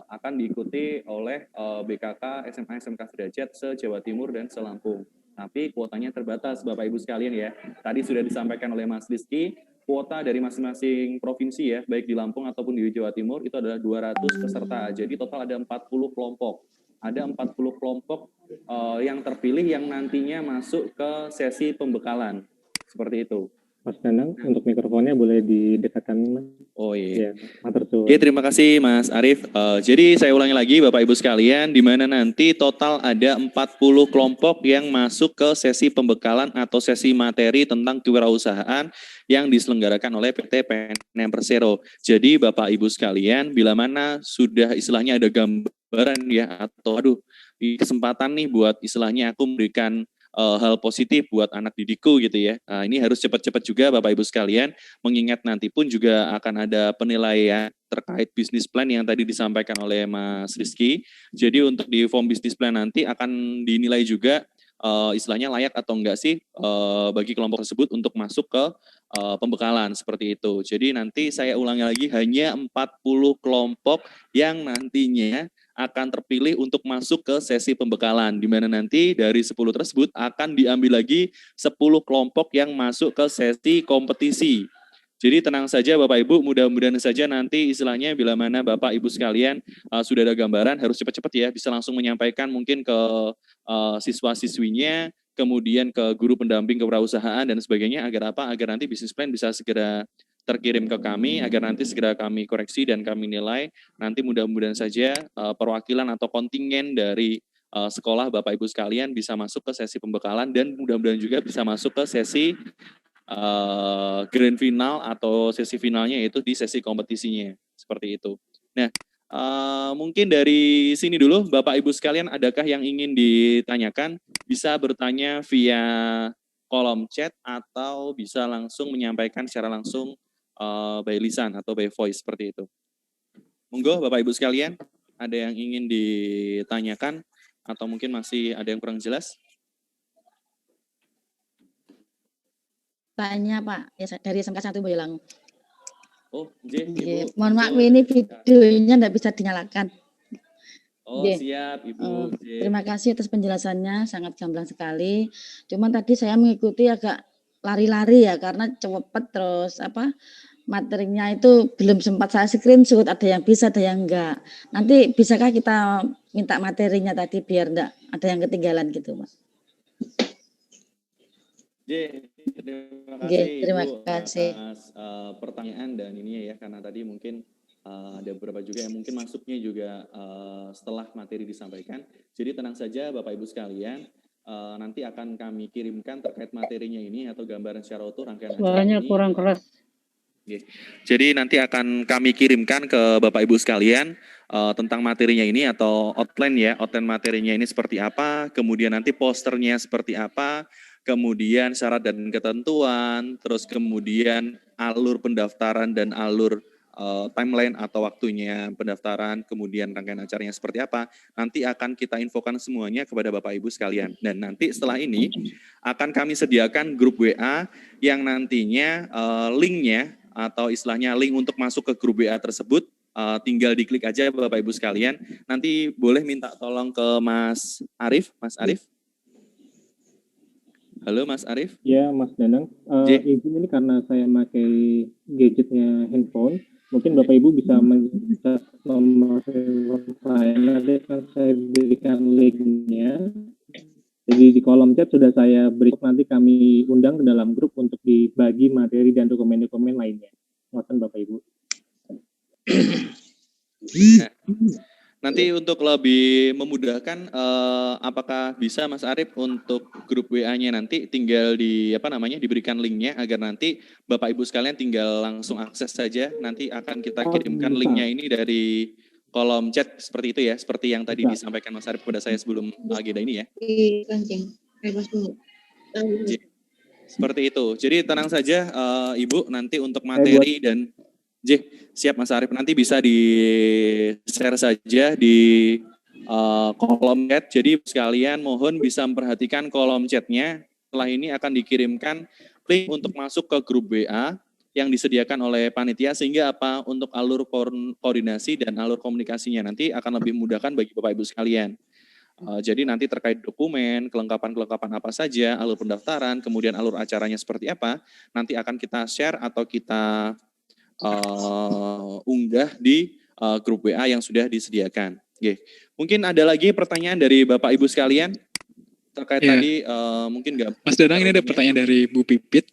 akan diikuti oleh BKK SMA-SMK sederajat se-Jawa Timur dan se-Lampung. Tapi kuotanya terbatas Bapak Ibu sekalian ya. Tadi sudah disampaikan oleh Mas Rizky, kuota dari masing-masing provinsi ya, baik di Lampung ataupun di Jawa Timur itu adalah 200 peserta. Jadi total ada 40 kelompok. Ada 40 kelompok yang terpilih yang nantinya masuk ke sesi pembekalan. Seperti itu. Mas Danang, untuk mikrofonnya boleh didekatkan. Oh iya. Ya, terima kasih Mas Arief. Jadi saya ulangi lagi Bapak Ibu sekalian, di mana nanti total ada 40 kelompok yang masuk ke sesi pembekalan atau sesi materi tentang kewirausahaan yang diselenggarakan oleh PT PNM Persero. Jadi Bapak Ibu sekalian, bila mana sudah istilahnya ada gambaran ya, atau di kesempatan nih buat istilahnya aku memberikan hal positif buat anak didikku gitu ya. Ini harus cepat-cepat juga Bapak Ibu sekalian, mengingat nanti pun juga akan ada penilaian terkait bisnis plan yang tadi disampaikan oleh Mas Rizky. Jadi untuk di form bisnis plan nanti akan dinilai juga istilahnya layak atau enggak sih bagi kelompok tersebut untuk masuk ke pembekalan seperti itu. Jadi nanti saya ulangi lagi, hanya 40 kelompok yang nantinya akan terpilih untuk masuk ke sesi pembekalan, di mana nanti dari 10 tersebut akan diambil lagi 10 kelompok yang masuk ke sesi kompetisi. Jadi tenang saja Bapak Ibu, mudah-mudahan saja nanti istilahnya bila mana Bapak Ibu sekalian sudah ada gambaran, harus cepat-cepat ya, bisa langsung menyampaikan mungkin ke siswa-siswinya, kemudian ke guru pendamping kewirausahaan dan sebagainya, agar apa? Agar nanti bisnis plan bisa segera terkirim ke kami, agar nanti segera kami koreksi dan kami nilai. Nanti mudah-mudahan saja perwakilan atau kontingen dari sekolah Bapak Ibu sekalian bisa masuk ke sesi pembekalan dan mudah-mudahan juga bisa masuk ke sesi grand final atau sesi finalnya, yaitu di sesi kompetisinya. Seperti itu. Nah, mungkin dari sini dulu Bapak Ibu sekalian, adakah yang ingin ditanyakan? Bisa bertanya via kolom chat atau bisa langsung menyampaikan secara langsung by lisan atau by voice, seperti itu. Monggo Bapak Ibu sekalian, ada yang ingin ditanyakan atau mungkin masih ada yang kurang jelas? Tanya Pak, ya, dari SMK 1 Boyolali. Oh, Ibu. Mohon maaf ini videonya enggak bisa dinyalakan. Oh, siap Ibu. Terima kasih atas penjelasannya, sangat gamblang sekali. Cuman tadi saya mengikuti agak lari-lari ya karena cepet terus materinya itu belum sempat saya screenshot, ada yang bisa ada yang enggak. Nanti bisakah kita minta materinya tadi biar enggak ada yang ketinggalan gitu, Mas? Terima Terima kasih. atas pertanyaan dan ininya ya, karena tadi mungkin ada beberapa juga yang mungkin masuknya juga setelah materi disampaikan. Jadi tenang saja Bapak Ibu sekalian, nanti akan kami kirimkan terkait materinya ini atau gambaran secara utuh rangkaian acara Suaranya ini. kurang keras. Jadi nanti akan kami kirimkan ke Bapak Ibu sekalian tentang materinya ini atau outline ya, outline materinya ini seperti apa, kemudian nanti posternya seperti apa, kemudian syarat dan ketentuan, terus kemudian alur pendaftaran dan alur timeline atau waktunya pendaftaran, kemudian rangkaian acaranya seperti apa, nanti akan kita infokan semuanya kepada Bapak Ibu sekalian. Dan nanti setelah ini akan kami sediakan grup WA yang nantinya linknya atau istilahnya link untuk masuk ke grup WA tersebut, tinggal diklik aja Bapak Ibu sekalian. Nanti boleh minta tolong ke Mas Arif. Mas Arif? Halo Mas Arif? Ya, Mas Danang. Izin ini karena saya pakai gadgetnya handphone, mungkin Bapak Ibu bisa mencatat nomor telepon saya, nanti akan saya berikan linknya. Jadi di kolom chat sudah saya beri, nanti kami undang ke dalam grup untuk dibagi materi dan dokumen-dokumen lainnya. Mohon Bapak Ibu. Nanti untuk lebih memudahkan, apakah bisa Mas Arif untuk grup WA-nya nanti tinggal diberikan linknya agar nanti Bapak Ibu sekalian tinggal langsung akses saja. Nanti akan kita kirimkan linknya ini dari kolom chat seperti itu ya, seperti yang tadi disampaikan Mas Arif kepada saya sebelum agenda ini ya. Seperti itu. Jadi tenang saja Ibu, nanti untuk materi dan siap Mas Arif, nanti bisa di-share saja di kolom chat. Jadi sekalian mohon bisa memperhatikan kolom chatnya. Setelah ini akan dikirimkan link untuk masuk ke grup WA yang disediakan oleh panitia, sehingga untuk alur koordinasi dan alur komunikasinya nanti akan lebih memudahkan bagi Bapak Ibu sekalian. Jadi nanti terkait dokumen, kelengkapan apa saja, alur pendaftaran, kemudian alur acaranya seperti apa, nanti akan kita share atau kita unggah di grup WA yang sudah disediakan. Mungkin ada lagi pertanyaan dari Bapak Ibu sekalian terkait tadi mungkin nggak. Mas Danang, ini ada pertanyaan dari Bu Pipit.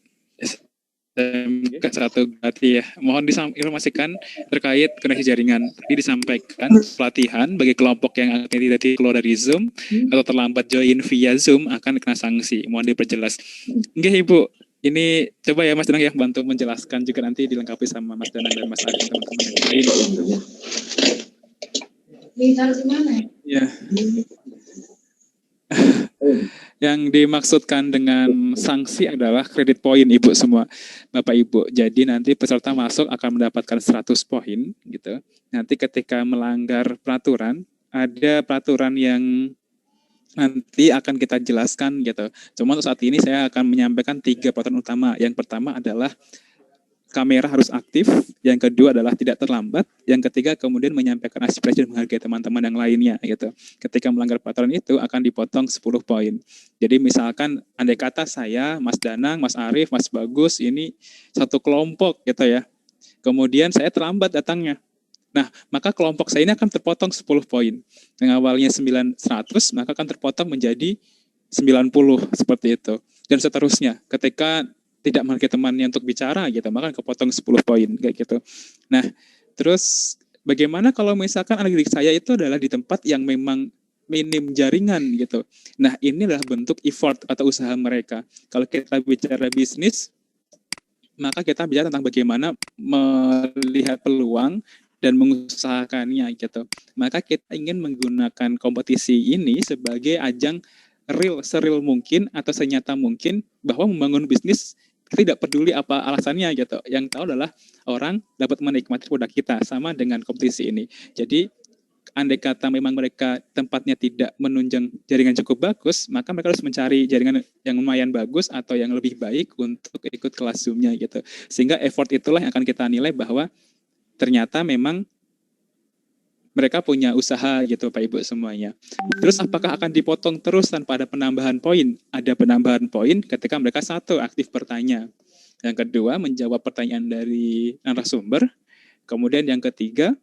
Ke-1 berarti ya. Mohon diinformasikan terkait koneksi jaringan. Tadi disampaikan pelatihan bagi kelompok yang tidak keluar dari Zoom atau terlambat join via Zoom akan kena sanksi. Mohon diperjelas. Nggih Ibu, ini coba ya Mas Danang yang bantu menjelaskan juga, nanti dilengkapi sama Mas Danang dan Mas Arif teman-teman yang lain. Ditaruh di mana? Ya. Yang dimaksudkan dengan sanksi adalah kredit poin Ibu semua, Bapak Ibu. Jadi nanti peserta masuk akan mendapatkan 100 poin gitu. Nanti ketika melanggar peraturan, ada peraturan yang nanti akan kita jelaskan gitu. Cuma untuk saat ini saya akan menyampaikan 3 peraturan utama. Yang pertama adalah kamera harus aktif, yang kedua adalah tidak terlambat, yang ketiga kemudian menyampaikan aspirasi dan menghargai teman-teman yang lainnya gitu. Ketika melanggar peraturan itu akan dipotong 10 poin. Jadi misalkan andai kata saya, Mas Danang, Mas Arif, Mas Bagus ini satu kelompok gitu ya. Kemudian saya terlambat datangnya. Nah, maka kelompok saya ini akan terpotong 10 poin. Yang awalnya 100, maka akan terpotong menjadi 90 seperti itu. Dan seterusnya. Ketika tidak menghargai temannya untuk bicara gitu, maka kepotong 10 poin kayak gitu. Nah, terus bagaimana kalau misalkan anak didik saya itu adalah di tempat yang memang minim jaringan gitu. Nah, ini adalah bentuk effort atau usaha mereka. Kalau kita bicara bisnis, maka kita bicara tentang bagaimana melihat peluang dan mengusahakannya gitu. Maka kita ingin menggunakan kompetisi ini sebagai ajang seril mungkin atau senyata mungkin bahwa membangun bisnis tidak peduli apa alasannya gitu. Yang tahu adalah orang dapat menikmati produk kita, sama dengan kompetisi ini. Jadi andai kata memang mereka tempatnya tidak menunjang jaringan cukup bagus, maka mereka harus mencari jaringan yang lumayan bagus atau yang lebih baik untuk ikut kelas Zoom-nya gitu. Sehingga effort itulah yang akan kita nilai bahwa ternyata memang mereka punya usaha gitu Pak Ibu semuanya. Terus apakah akan dipotong terus tanpa ada penambahan poin? Ada penambahan poin ketika mereka satu aktif bertanya. Yang kedua menjawab pertanyaan dari narasumber. Kemudian yang ketiga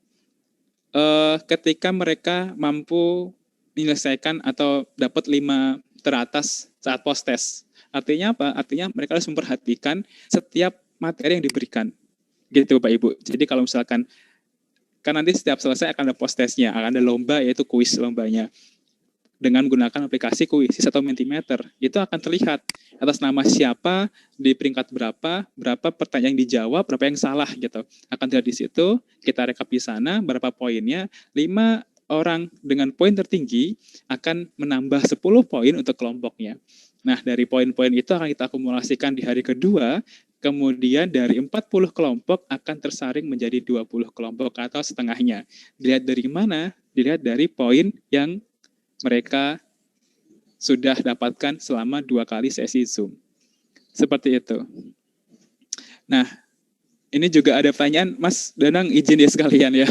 ketika mereka mampu menyelesaikan atau dapat 5 teratas saat post test. Artinya apa? Artinya mereka harus memperhatikan setiap materi yang diberikan. Gitu Pak Ibu. Jadi kalau misalkan kan nanti setiap selesai akan ada post testnya, akan ada lomba yaitu kuis lombanya. Dengan menggunakan aplikasi Quizzes atau Mentimeter, itu akan terlihat atas nama siapa, di peringkat berapa pertanyaan yang dijawab, berapa yang salah gitu. Akan terlihat di situ, kita rekap di sana berapa poinnya. 5 orang dengan poin tertinggi akan menambah 10 poin untuk kelompoknya. Nah, dari poin-poin itu akan kita akumulasikan di hari kedua. Kemudian dari 40 kelompok akan tersaring menjadi 20 kelompok atau setengahnya. Dilihat dari mana? Dilihat dari poin yang mereka sudah dapatkan selama 2 kali sesi Zoom. Seperti itu. Nah, ini juga ada pertanyaan, Mas Danang izin ya sekalian ya.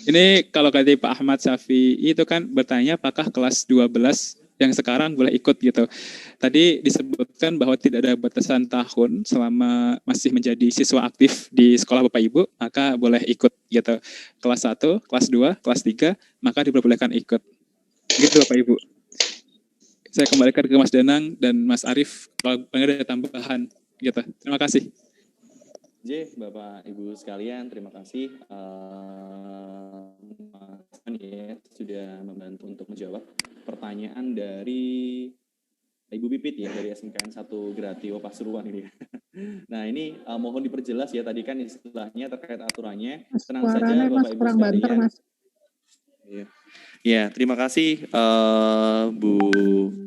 Ini kalau kata Pak Ahmad Syafi'i itu kan bertanya apakah kelas 12 yang sekarang boleh ikut gitu. Tadi disebutkan bahwa tidak ada batasan tahun selama masih menjadi siswa aktif di sekolah Bapak Ibu, maka boleh ikut gitu. Kelas 1, kelas 2, kelas 3, maka diperbolehkan ikut. Gitu Bapak Ibu. Saya kembalikan ke Mas Danang dan Mas Arief kalau ada tambahan gitu. Terima kasih. Bapak Ibu sekalian, terima kasih Mas Ani sudah membantu untuk menjawab pertanyaan dari Ibu Pipit ya, dari SMKN 1 Gratio Pasuruan ini. Nah ini mohon diperjelas ya, tadi kan istilahnya terkait aturannya. Tenang saja Bapak Ibu sekalian. Ya, terima kasih Bu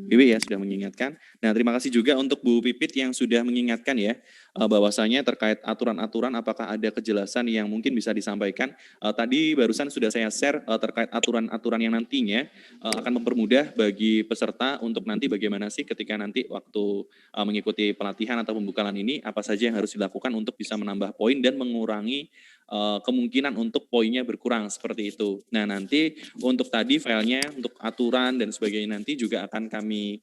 Wiwi ya sudah mengingatkan. Nah, terima kasih juga untuk Bu Pipit yang sudah mengingatkan ya bahwasanya terkait aturan-aturan apakah ada kejelasan yang mungkin bisa disampaikan. Tadi barusan sudah saya share terkait aturan-aturan yang nantinya akan mempermudah bagi peserta untuk nanti bagaimana sih ketika nanti waktu mengikuti pelatihan atau pembekalan ini apa saja yang harus dilakukan untuk bisa menambah poin dan mengurangi kemungkinan untuk poinnya berkurang seperti itu. Nah nanti untuk tadi filenya, untuk aturan dan sebagainya nanti juga akan kami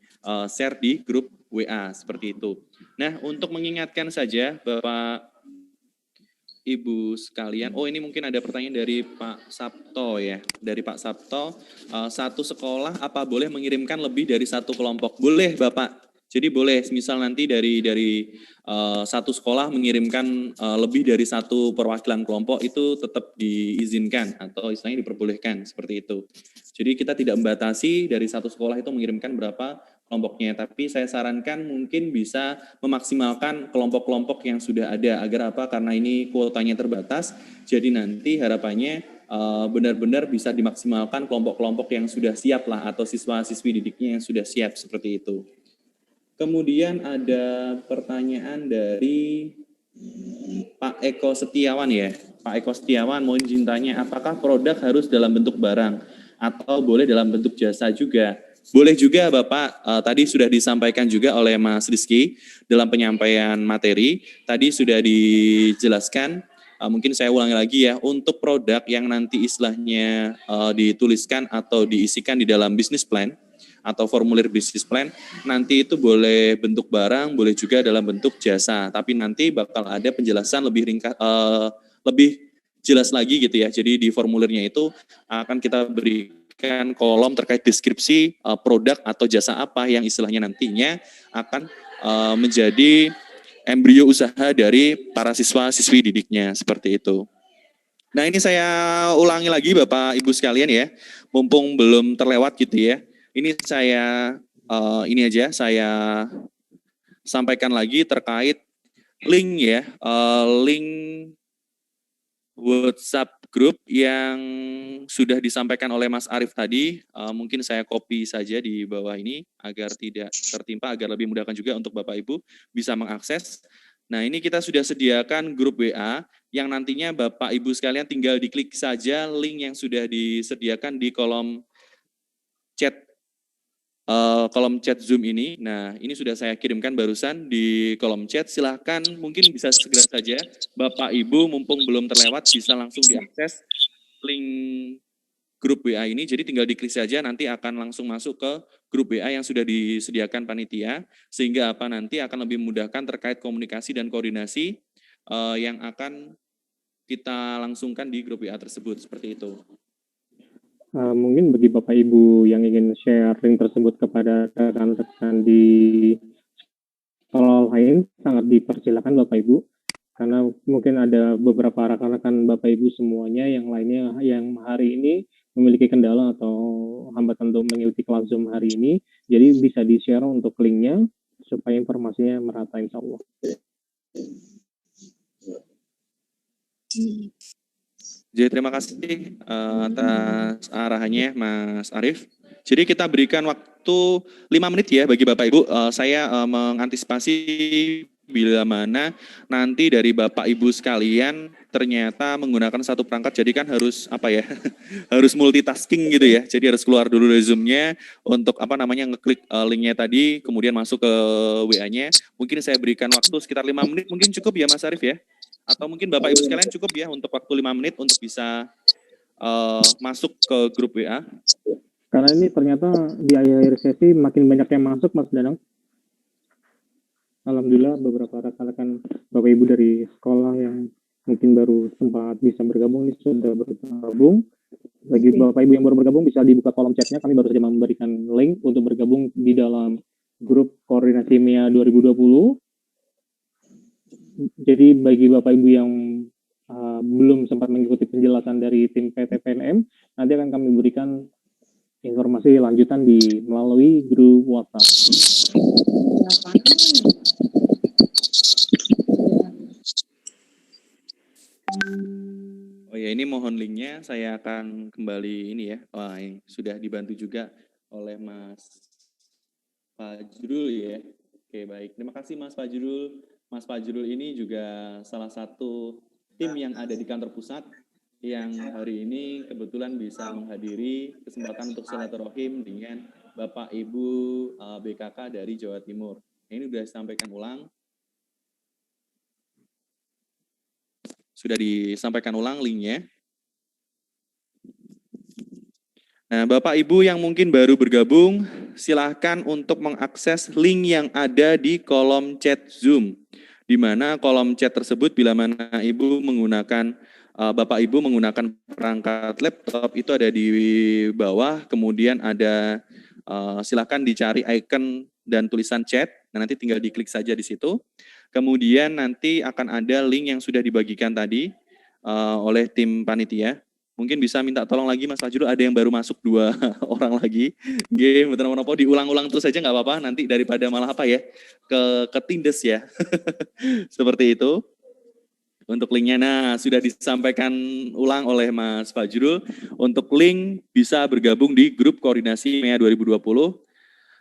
share di grup WA seperti itu. Nah untuk mengingatkan saja Bapak Ibu sekalian, oh ini mungkin ada pertanyaan dari Pak Sabto ya, dari Pak Sabto, satu sekolah apa boleh mengirimkan lebih dari satu kelompok? Boleh Bapak. Jadi boleh, misal nanti dari satu sekolah mengirimkan lebih dari satu perwakilan kelompok itu tetap diizinkan atau istilahnya diperbolehkan seperti itu. Jadi kita tidak membatasi dari satu sekolah itu mengirimkan berapa kelompoknya, tapi saya sarankan mungkin bisa memaksimalkan kelompok-kelompok yang sudah ada agar apa? Karena ini kuotanya terbatas, jadi nanti harapannya benar-benar bisa dimaksimalkan kelompok-kelompok yang sudah siap lah atau siswa-siswi didiknya yang sudah siap seperti itu. Kemudian ada pertanyaan dari Pak Eko Setiawan ya. Pak Eko Setiawan mau izin tanya, apakah produk harus dalam bentuk barang atau boleh dalam bentuk jasa juga? Boleh juga Bapak, tadi sudah disampaikan juga oleh Mas Rizky dalam penyampaian materi. Tadi sudah dijelaskan, mungkin saya ulangi lagi ya, untuk produk yang nanti istilahnya dituliskan atau diisikan di dalam business plan, atau formulir bisnis plan, nanti itu boleh bentuk barang, boleh juga dalam bentuk jasa. Tapi nanti bakal ada penjelasan lebih ringkas, lebih jelas lagi gitu ya. Jadi di formulirnya itu akan kita berikan kolom terkait deskripsi produk atau jasa apa yang istilahnya nantinya akan menjadi embrio usaha dari para siswa-siswi didiknya seperti itu. Nah ini saya ulangi lagi Bapak Ibu sekalian ya, mumpung belum terlewat gitu ya. Ini saya saya sampaikan lagi terkait link ya, link WhatsApp grup yang sudah disampaikan oleh Mas Arief tadi. Mungkin saya copy saja di bawah ini agar tidak tertimpa, agar lebih mudahkan juga untuk Bapak Ibu bisa mengakses. Nah ini kita sudah sediakan grup WA yang nantinya Bapak Ibu sekalian tinggal diklik saja link yang sudah disediakan di kolom chat kolom chat Zoom ini. Nah, ini sudah saya kirimkan barusan di kolom chat. Silahkan mungkin bisa segera saja Bapak Ibu mumpung belum terlewat bisa langsung diakses link grup WA ini. Jadi tinggal diklik saja nanti akan langsung masuk ke grup WA yang sudah disediakan panitia sehingga apa nanti akan lebih memudahkan terkait komunikasi dan koordinasi yang akan kita langsungkan di grup WA tersebut seperti itu. Mungkin bagi Bapak Ibu yang ingin share link tersebut kepada rekan-rekan di sekolah lain, sangat dipersilakan Bapak Ibu, karena mungkin ada beberapa rekan-rekan Bapak Ibu semuanya yang lainnya yang hari ini memiliki kendala atau hambatan untuk mengikuti kelas Zoom hari ini, jadi bisa di-share untuk linknya supaya informasinya merata insya Allah. Jadi terima kasih atas arahannya Mas Arief. Jadi kita berikan waktu 5 menit ya bagi Bapak Ibu. Saya mengantisipasi bila mana nanti dari Bapak Ibu sekalian ternyata menggunakan satu perangkat, jadi kan harus apa ya, harus multitasking gitu ya. Jadi harus keluar dulu dari Zoom-nya untuk apa namanya ngeklik linknya tadi, kemudian masuk ke WA-nya. Mungkin saya berikan waktu sekitar 5 menit, mungkin cukup ya Mas Arief ya? Atau mungkin Bapak Ibu sekalian cukup ya untuk waktu 5 menit untuk bisa masuk ke grup WA? Karena ini ternyata di akhir sesi makin banyak yang masuk Mas Danang. Alhamdulillah beberapa rekan-rekan Bapak Ibu dari sekolah yang mungkin baru sempat bisa bergabung ini sudah bergabung. Bagi Bapak Ibu yang baru bergabung bisa dibuka kolom chatnya, kami baru saja memberikan link untuk bergabung di dalam grup koordinasi MEA 2020. Jadi bagi Bapak Ibu yang belum sempat mengikuti penjelasan dari tim PTPNM, nanti akan kami berikan informasi lanjutan melalui grup WhatsApp. Oh ya, ini mohon linknya, saya akan kembali ini ya. Wah, ini sudah dibantu juga oleh Mas Fajrul ya. Oke, baik. Terima kasih Mas Fajrul. Mas Fajrul ini juga salah satu tim yang ada di kantor pusat yang hari ini kebetulan bisa menghadiri kesempatan untuk silaturahim dengan Bapak Ibu BKK dari Jawa Timur. Ini sudah disampaikan ulang. Sudah disampaikan ulang linknya. Nah, Bapak Ibu yang mungkin baru bergabung, silahkan untuk mengakses link yang ada di kolom chat Zoom. Di mana kolom chat tersebut bila mana Ibu menggunakan, Bapak Ibu menggunakan perangkat laptop itu ada di bawah, kemudian ada silahkan dicari icon dan tulisan chat, nah nanti tinggal diklik saja di situ. Kemudian nanti akan ada link yang sudah dibagikan tadi oleh tim panitia. Mungkin bisa minta tolong lagi Mas Fajrul, ada yang baru masuk 2 orang lagi. Game betul-betul diulang-ulang terus saja nggak apa-apa, nanti daripada malah apa ya, ketindes ya. Seperti itu. Untuk linknya, nah sudah disampaikan ulang oleh Mas Fajrul. Untuk link bisa bergabung di grup koordinasi MEA 2020.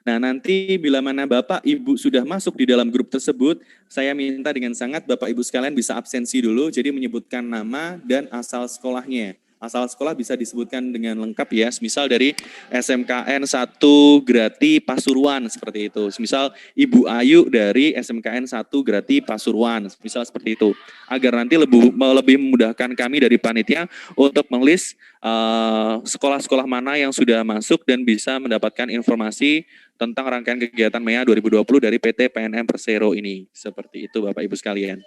Nah nanti bila mana Bapak Ibu sudah masuk di dalam grup tersebut, saya minta dengan sangat Bapak Ibu sekalian bisa absensi dulu, jadi menyebutkan nama dan asal sekolahnya. Asal sekolah bisa disebutkan dengan lengkap ya, misal dari SMKN 1 Grati Pasuruan seperti itu. Misal Ibu Ayu dari SMKN 1 Grati Pasuruan, misal seperti itu. Agar nanti lebih memudahkan kami dari panitia untuk menulis sekolah-sekolah mana yang sudah masuk dan bisa mendapatkan informasi tentang rangkaian kegiatan MEA 2020 dari PT PNM Persero ini. Seperti itu Bapak Ibu sekalian.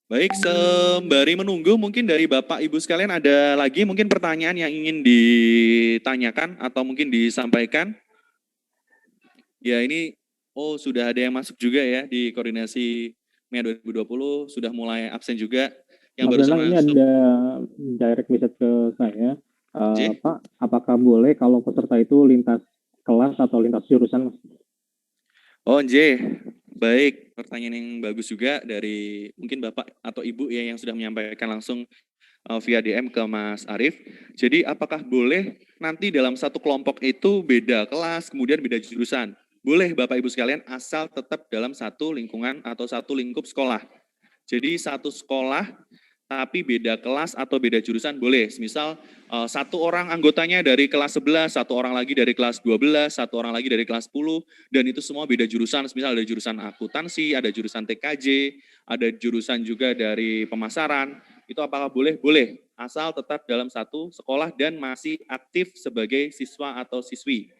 Baik, sembari menunggu mungkin dari Bapak Ibu sekalian ada lagi mungkin pertanyaan yang ingin ditanyakan atau mungkin disampaikan. Ya ini, sudah ada yang masuk juga ya di koordinasi MEA 2020, sudah mulai absen juga. Yang Mas baru Danang, ini ada direct message ke saya. Pak, apakah boleh kalau peserta itu lintas kelas atau lintas jurusan? Oh, J. Baik, pertanyaan yang bagus juga dari mungkin Bapak atau Ibu ya yang sudah menyampaikan langsung via DM ke Mas Arief. Jadi apakah boleh nanti dalam satu kelompok itu beda kelas, kemudian beda jurusan? Boleh Bapak Ibu sekalian asal tetap dalam satu lingkungan atau satu lingkup sekolah. Jadi satu sekolah tapi beda kelas atau beda jurusan boleh. Misal satu orang anggotanya dari kelas 11, satu orang lagi dari kelas 12, satu orang lagi dari kelas 10, dan itu semua beda jurusan. Misal ada jurusan akuntansi, ada jurusan TKJ, ada jurusan juga dari pemasaran. Itu apakah boleh? Boleh, asal tetap dalam satu sekolah dan masih aktif sebagai siswa atau siswi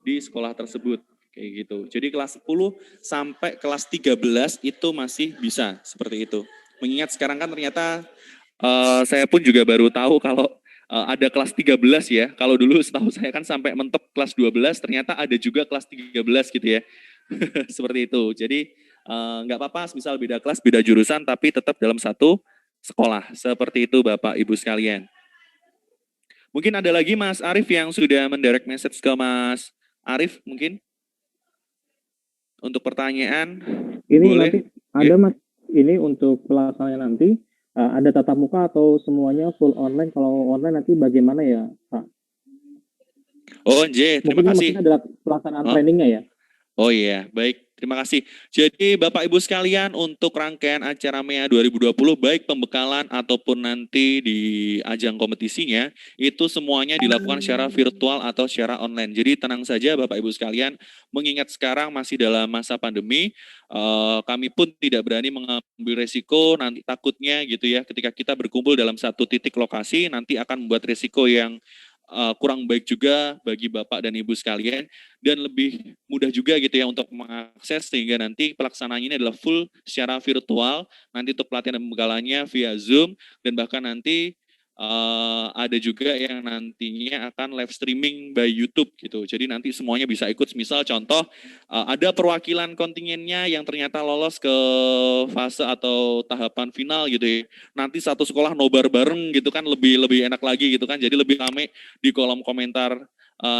di sekolah tersebut. Kayak gitu. Jadi kelas 10 sampai kelas 13 itu masih bisa seperti itu. Mengingat sekarang kan ternyata saya pun juga baru tahu kalau ada kelas 13 ya. Kalau dulu setahu saya kan sampai mentok kelas 12, ternyata ada juga kelas 13 gitu ya. Seperti itu. Jadi nggak apa-apa misal beda kelas, beda jurusan, tapi tetap dalam satu sekolah. Seperti itu Bapak Ibu sekalian. Mungkin ada lagi Mas Arif yang sudah mendirect message ke Mas Arif mungkin? Untuk pertanyaan, Ini boleh? nanti ada Mas, ini untuk pelaksanaannya nanti ada tatap muka atau semuanya full online? Kalau online nanti bagaimana ya, Pak? Oh, terima kasih. Mungkin adalah pelaksanaan trainingnya ya? Oh iya, baik. Terima kasih. Jadi Bapak Ibu sekalian, untuk rangkaian acara MEA 2020, baik pembekalan ataupun nanti di ajang kompetisinya, itu semuanya dilakukan secara virtual atau secara online. Jadi tenang saja Bapak Ibu sekalian, mengingat sekarang masih dalam masa pandemi, kami pun tidak berani mengambil resiko, nanti takutnya gitu ya, ketika kita berkumpul dalam satu titik lokasi, nanti akan membuat resiko yang kurang baik juga bagi Bapak dan Ibu sekalian, dan lebih mudah juga gitu ya untuk mengakses, sehingga nanti pelaksanaannya ini adalah full secara virtual, nanti untuk pelatihan dan pembekalannya via Zoom, dan bahkan nanti ada juga yang nantinya akan live streaming by YouTube gitu. Jadi nanti semuanya bisa ikut. Misal contoh ada perwakilan kontingennya yang ternyata lolos ke fase atau tahapan final gitu ya. Nanti satu sekolah nobar bareng gitu kan, lebih enak lagi gitu kan. Jadi lebih ramai di kolom komentar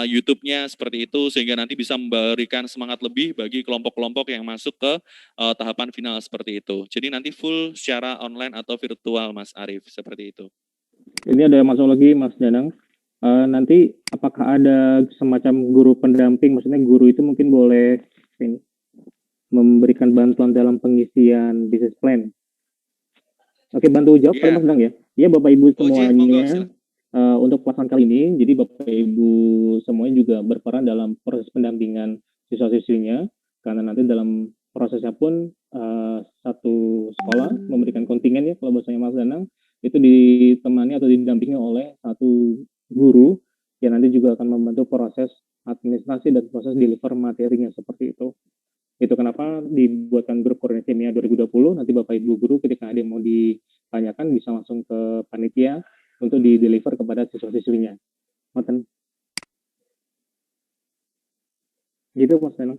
YouTube-nya seperti itu, sehingga nanti bisa memberikan semangat lebih bagi kelompok-kelompok yang masuk ke tahapan final seperti itu. Jadi nanti full secara online atau virtual Mas Arif, seperti itu. Ini ada masuk lagi Mas Danang. Nanti apakah ada semacam guru pendamping? Maksudnya guru itu mungkin boleh memberikan bantuan dalam pengisian business plan. Oke, bantu jawab Mas Danang ya. Iya Bapak Ibu semuanya. Untuk pelaksanaan kali ini, jadi Bapak Ibu semuanya juga berperan dalam proses pendampingan siswa-siswinya, karena nanti dalam prosesnya pun satu sekolah memberikan kontingen ya, kalau bahasanya Mas Danang, itu ditemani atau didampingi oleh satu guru yang nanti juga akan membantu proses administrasi dan proses deliver materinya seperti itu. Itu kenapa dibuatkan grup koordinasi MEA 2020, nanti Bapak Ibu guru ketika ada yang mau ditanyakan bisa langsung ke panitia untuk di-deliver kepada siswa-siswinya. Maten. Gitu Mas Danang.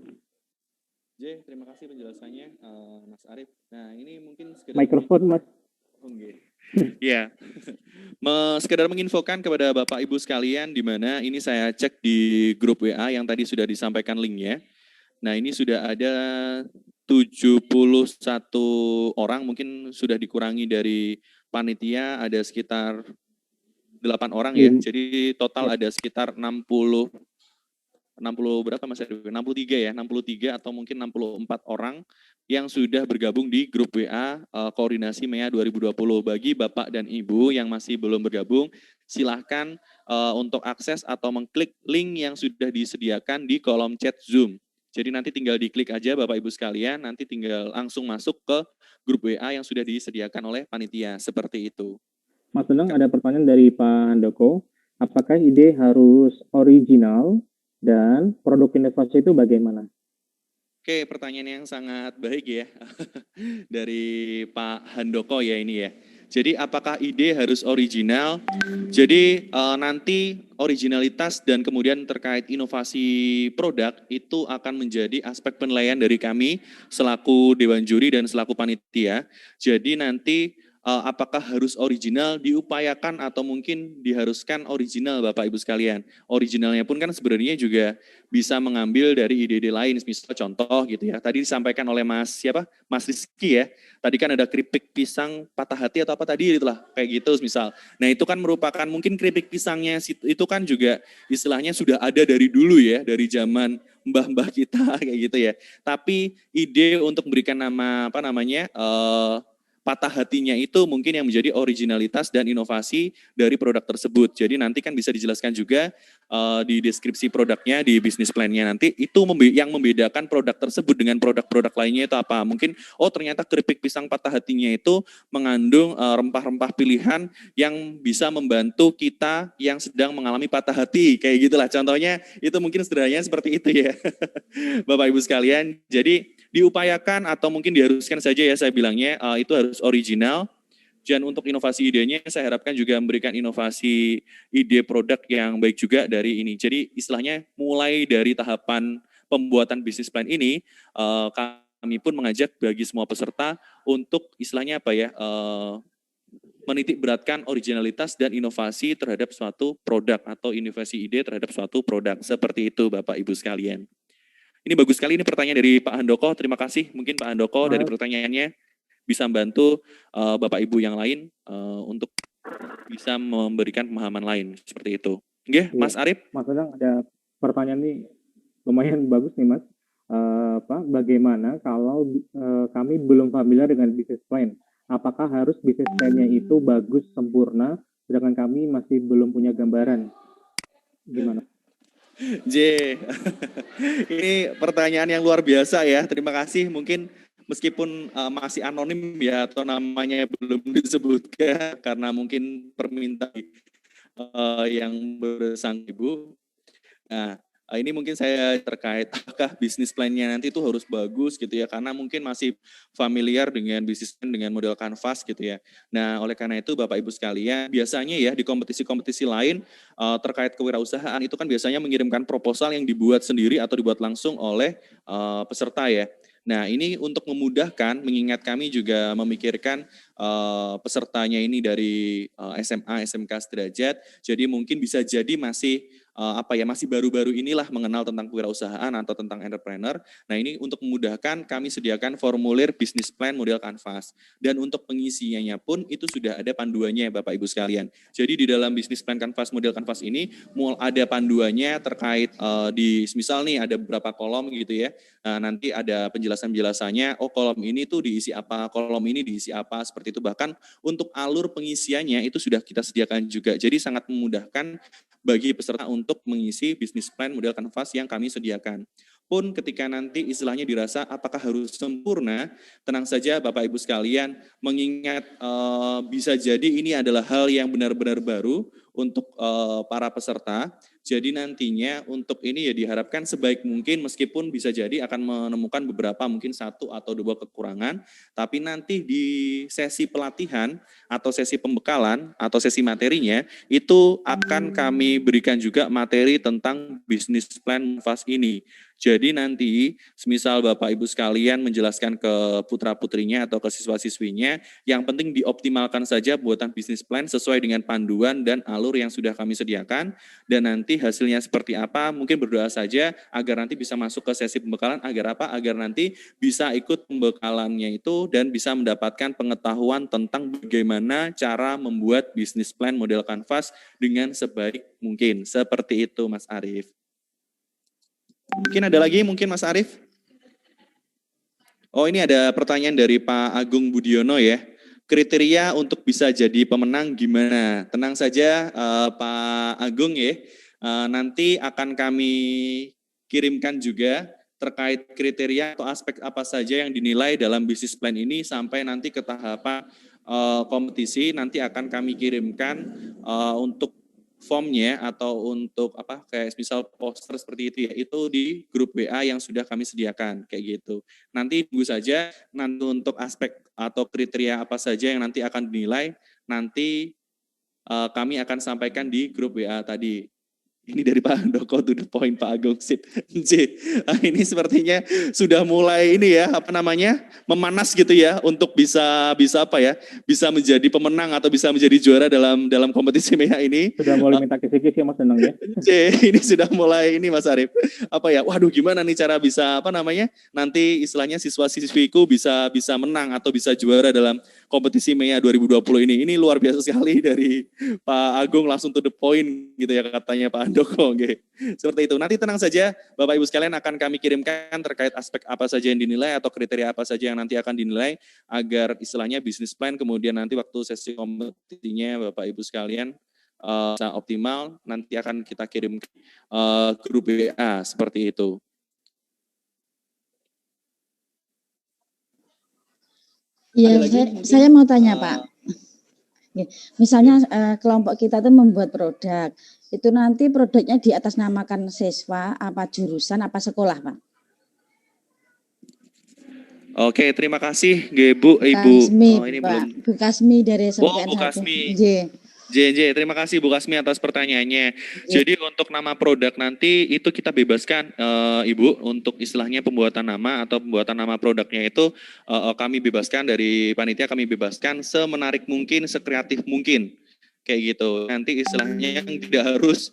Terima kasih penjelasannya Mas Arif. Nah ini mungkin sekedar mikrofon Mas. Ya, sekedar menginfokan kepada Bapak Ibu sekalian, di mana ini saya cek di grup WA yang tadi sudah disampaikan linknya. Nah ini sudah ada 71 orang, mungkin sudah dikurangi dari panitia, ada sekitar 8 orang ya. Jadi total ada sekitar 60 berapa Mas Arif? 63 ya, 63 atau mungkin 64 orang yang sudah bergabung di grup WA koordinasi MEA 2020. Bagi Bapak dan Ibu yang masih belum bergabung, silahkan untuk akses atau mengklik link yang sudah disediakan di kolom chat Zoom. Jadi nanti tinggal diklik aja Bapak Ibu sekalian, nanti tinggal langsung masuk ke grup WA yang sudah disediakan oleh panitia, seperti itu. Mas Danang, ada pertanyaan dari Pak Handoko, apakah ide harus original dan produk inovasi itu bagaimana? Oke, pertanyaan yang sangat baik ya dari Pak Handoko ya ini ya. Jadi apakah ide harus original? Jadi nanti originalitas dan kemudian terkait inovasi produk itu akan menjadi aspek penilaian dari kami selaku Dewan Juri dan selaku panitia. Jadi nanti apakah harus original, diupayakan atau mungkin diharuskan original Bapak Ibu sekalian. Originalnya pun kan sebenarnya juga bisa mengambil dari ide-ide lain, misal contoh gitu ya. Tadi disampaikan oleh Mas Rizky ya. Tadi kan ada keripik pisang patah hati atau apa tadi itulah kayak gitu misal. Nah itu kan merupakan mungkin keripik pisangnya itu kan juga istilahnya sudah ada dari dulu ya, dari zaman mbah-mbah kita kayak gitu ya. Tapi ide untuk memberikan nama patah hatinya itu mungkin yang menjadi originalitas dan inovasi dari produk tersebut. Jadi nanti kan bisa dijelaskan juga di deskripsi produknya, di bisnis plan-nya nanti, itu yang membedakan produk tersebut dengan produk-produk lainnya itu apa. Mungkin, ternyata keripik pisang patah hatinya itu mengandung rempah-rempah pilihan yang bisa membantu kita yang sedang mengalami patah hati. Kayak gitulah contohnya, itu mungkin sederhananya seperti itu ya. Bapak Ibu sekalian, jadi diupayakan atau mungkin diharuskan saja ya saya bilangnya, itu harus original. Dan untuk inovasi idenya, saya harapkan juga memberikan inovasi ide produk yang baik juga dari ini. Jadi istilahnya mulai dari tahapan pembuatan bisnis plan ini, kami pun mengajak bagi semua peserta untuk istilahnya apa ya, menitik beratkan originalitas dan inovasi terhadap suatu produk atau inovasi ide terhadap suatu produk. Seperti itu Bapak Ibu sekalian. Ini bagus sekali, ini pertanyaan dari Pak Handoko. Terima kasih mungkin Pak Handoko dari pertanyaannya. Bisa membantu Bapak Ibu yang lain untuk bisa memberikan pemahaman lain seperti itu. Oke, Mas Arif. Mas Anang, ada pertanyaan nih lumayan bagus nih Mas. Bagaimana kalau kami belum familiar dengan business plan? Apakah harus business plan-nya itu bagus, sempurna, sedangkan kami masih belum punya gambaran? Gimana? Ini pertanyaan yang luar biasa ya. Terima kasih. Mungkin meskipun masih anonim ya atau namanya belum disebutkan karena mungkin permintaan yang bersangkutan Ibu. Nah, ini mungkin saya terkait apakah bisnis plan-nya nanti itu harus bagus gitu ya, karena mungkin masih familiar dengan bisnis plan dengan model kanvas gitu ya. Nah, oleh karena itu Bapak Ibu sekalian, biasanya ya di kompetisi-kompetisi lain terkait kewirausahaan itu kan biasanya mengirimkan proposal yang dibuat sendiri atau dibuat langsung oleh peserta ya. Nah, ini untuk memudahkan, mengingat kami juga memikirkan pesertanya ini dari SMA, SMK sederajat, jadi mungkin bisa jadi masih masih baru-baru inilah mengenal tentang kewirausahaan atau tentang entrepreneur. Nah, ini untuk memudahkan kami sediakan formulir bisnis plan model kanvas. Dan untuk pengisiannya pun itu sudah ada panduannya Bapak Ibu sekalian. Jadi di dalam bisnis plan kanvas model kanvas ini ada panduannya terkait misal nih ada beberapa kolom gitu ya. Nah, nanti ada penjelasan-penjelasannya, kolom ini tuh diisi apa, kolom ini diisi apa, seperti itu. Bahkan untuk alur pengisiannya itu sudah kita sediakan juga. Jadi sangat memudahkan bagi peserta untuk mengisi bisnis plan model kanvas yang kami sediakan. Pun ketika nanti istilahnya dirasa apakah harus sempurna, tenang saja Bapak Ibu sekalian, mengingat bisa jadi ini adalah hal yang benar-benar baru untuk para peserta. Jadi nantinya untuk ini ya diharapkan sebaik mungkin meskipun bisa jadi akan menemukan beberapa mungkin 1 atau 2 kekurangan, tapi nanti di sesi pelatihan atau sesi pembekalan atau sesi materinya itu akan kami berikan juga materi tentang bisnis plan kanvas ini. Jadi nanti semisal Bapak Ibu sekalian menjelaskan ke putra-putrinya atau ke siswa-siswinya, yang penting dioptimalkan saja buatan bisnis plan sesuai dengan panduan dan alur yang sudah kami sediakan, dan nanti hasilnya seperti apa, mungkin berdoa saja agar nanti bisa masuk ke sesi pembekalan, agar apa? Agar nanti bisa ikut pembekalannya itu dan bisa mendapatkan pengetahuan tentang bagaimana cara membuat bisnis plan model kanvas dengan sebaik mungkin. Seperti itu Mas Arif. Mungkin ada lagi mungkin Mas Arif? Oh, ini ada pertanyaan dari Pak Agung Budiono ya. Kriteria untuk bisa jadi pemenang gimana? Tenang saja Pak Agung ya. Nanti akan kami kirimkan juga terkait kriteria atau aspek apa saja yang dinilai dalam bisnis plan ini sampai nanti ke tahapan kompetisi. Nanti akan kami kirimkan untuk formnya atau untuk kayak misal poster seperti itu ya, itu di grup WA yang sudah kami sediakan kayak gitu. Nanti tunggu saja nanti untuk aspek atau kriteria apa saja yang nanti akan dinilai, nanti kami akan sampaikan di grup WA tadi. Ini dari Pak Handoko to the point Pak Agung Sip. Ini sepertinya sudah mulai ini ya, memanas gitu ya untuk bisa menjadi pemenang atau bisa menjadi juara dalam kompetisi MEA ini. Sudah mulai minta kisi-kisi Mas Senang ya. Ini sudah mulai ini Mas Arif. Waduh gimana nih cara bisa nanti istilahnya siswa-siswiku bisa menang atau bisa juara dalam kompetisi MEA 2020 ini. Ini luar biasa sekali dari Pak Agung, langsung to the point gitu ya katanya Pak Handoko. Joko, nggih. Seperti itu. Nanti tenang saja, Bapak Ibu sekalian akan kami kirimkan terkait aspek apa saja yang dinilai atau kriteria apa saja yang nanti akan dinilai agar istilahnya bisnis plan kemudian nanti waktu sesi kompetisinya Bapak Ibu sekalian bisa optimal, nanti akan kita kirim ke grup WA seperti itu. Iya, saya mau tanya Pak. Misalnya kelompok kita itu membuat produk, itu nanti produknya diatasnamakan siswa, apa jurusan, apa sekolah Pak? Oke, terima kasih Bu, Ibu. Kasmi, ini Pak. belum. Bu Kasmi dari SMPN 1. Bu Kasmi. J. terima kasih Bu Kasmi atas pertanyaannya. Jadi untuk nama produk nanti itu kita bebaskan Ibu untuk istilahnya pembuatan nama atau pembuatan nama produknya itu kami bebaskan dari panitia, kami bebaskan semenarik mungkin, sekreatif mungkin. Kayak gitu. Nanti istilahnya yang tidak harus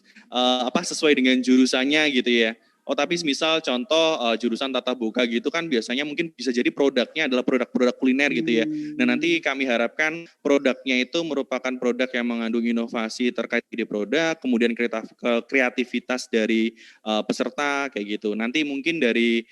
sesuai dengan jurusannya gitu ya. Oh tapi misal contoh jurusan tata boga gitu kan biasanya mungkin bisa jadi produknya adalah produk-produk kuliner gitu ya. Nah nanti kami harapkan produknya itu merupakan produk yang mengandung inovasi terkait ide produk, kemudian kreativitas dari peserta kayak gitu. Nanti mungkin dari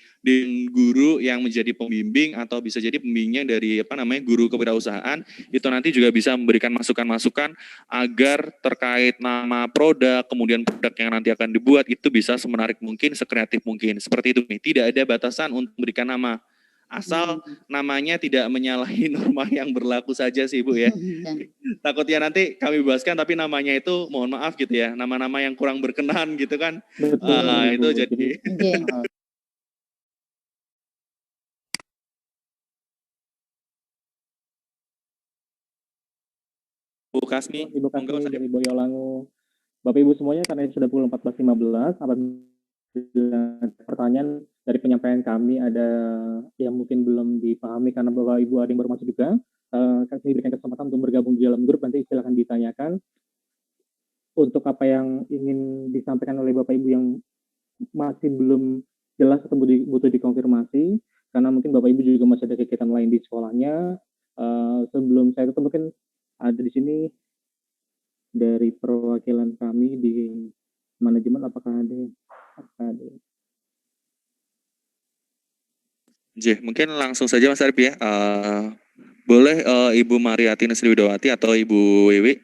guru yang menjadi pembimbing atau bisa jadi pembimbingnya dari guru kewirausahaan itu nanti juga bisa memberikan masukan-masukan agar terkait nama produk, kemudian produk yang nanti akan dibuat itu bisa semenarik mungkin, sekreatif mungkin. Seperti itu nih, tidak ada batasan untuk memberikan nama. Asal namanya tidak menyalahi norma yang berlaku saja sih Bu ya. Takutnya nanti kami bebaskan tapi namanya itu mohon maaf gitu ya, nama-nama yang kurang berkenan gitu kan. Itu jadi. Bu Kasmi, Ibu Kasmi dari Boyolangu. Bapak Ibu semuanya karena sudah pukul 14.15, apabila pertanyaan dari penyampaian kami ada yang mungkin belum dipahami karena Bapak Ibu ada yang baru masuk juga, kami berikan kesempatan untuk bergabung di dalam grup, nanti silakan ditanyakan untuk apa yang ingin disampaikan oleh Bapak Ibu yang masih belum jelas atau butuh dikonfirmasi, karena mungkin Bapak Ibu juga masih ada kegiatan lain di sekolahnya. Sebelum saya tutup mungkin ada di sini dari perwakilan kami di manajemen, apakah ada? Mungkin langsung saja Mas Arif ya. Boleh Ibu Mariati Sriwidawati atau Ibu Wiwi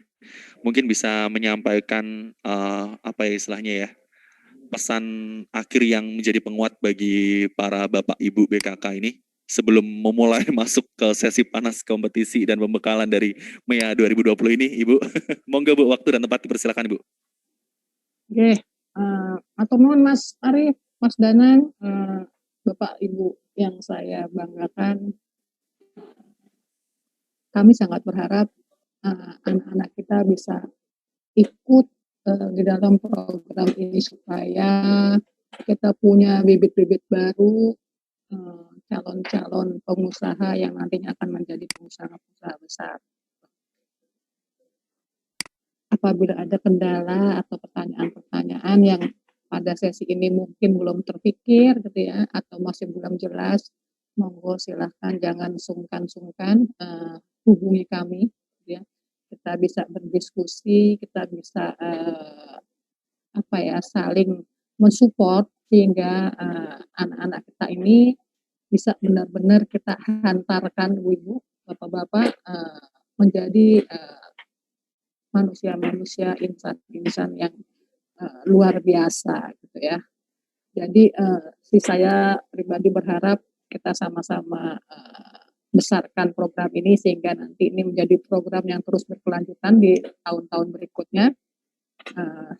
mungkin bisa menyampaikan istilahnya ya, pesan akhir yang menjadi penguat bagi para Bapak Ibu BKK ini sebelum memulai masuk ke sesi panas kompetisi dan pembekalan dari MEA 2020 ini, Ibu. Monggo Bu, waktu dan tempat dipersilakan Ibu. Oke, atau mohon Mas Arif, Mas Danang, Bapak Ibu yang saya banggakan, kami sangat berharap anak-anak kita bisa ikut di dalam program ini supaya kita punya bibit-bibit baru, calon-calon pengusaha yang nantinya akan menjadi pengusaha-pengusaha besar. Apabila ada kendala atau pertanyaan-pertanyaan yang pada sesi ini mungkin belum terpikir gitu ya, atau masih belum jelas, monggo silahkan jangan sungkan-sungkan hubungi kami ya. Kita bisa berdiskusi, kita bisa saling mensupport sehingga anak-anak kita ini bisa benar-benar kita hantarkan Ibu, Bapak-bapak menjadi manusia-manusia, insan-insan yang luar biasa gitu ya. Jadi saya pribadi berharap kita sama-sama besarkan program ini sehingga nanti ini menjadi program yang terus berkelanjutan di tahun-tahun berikutnya,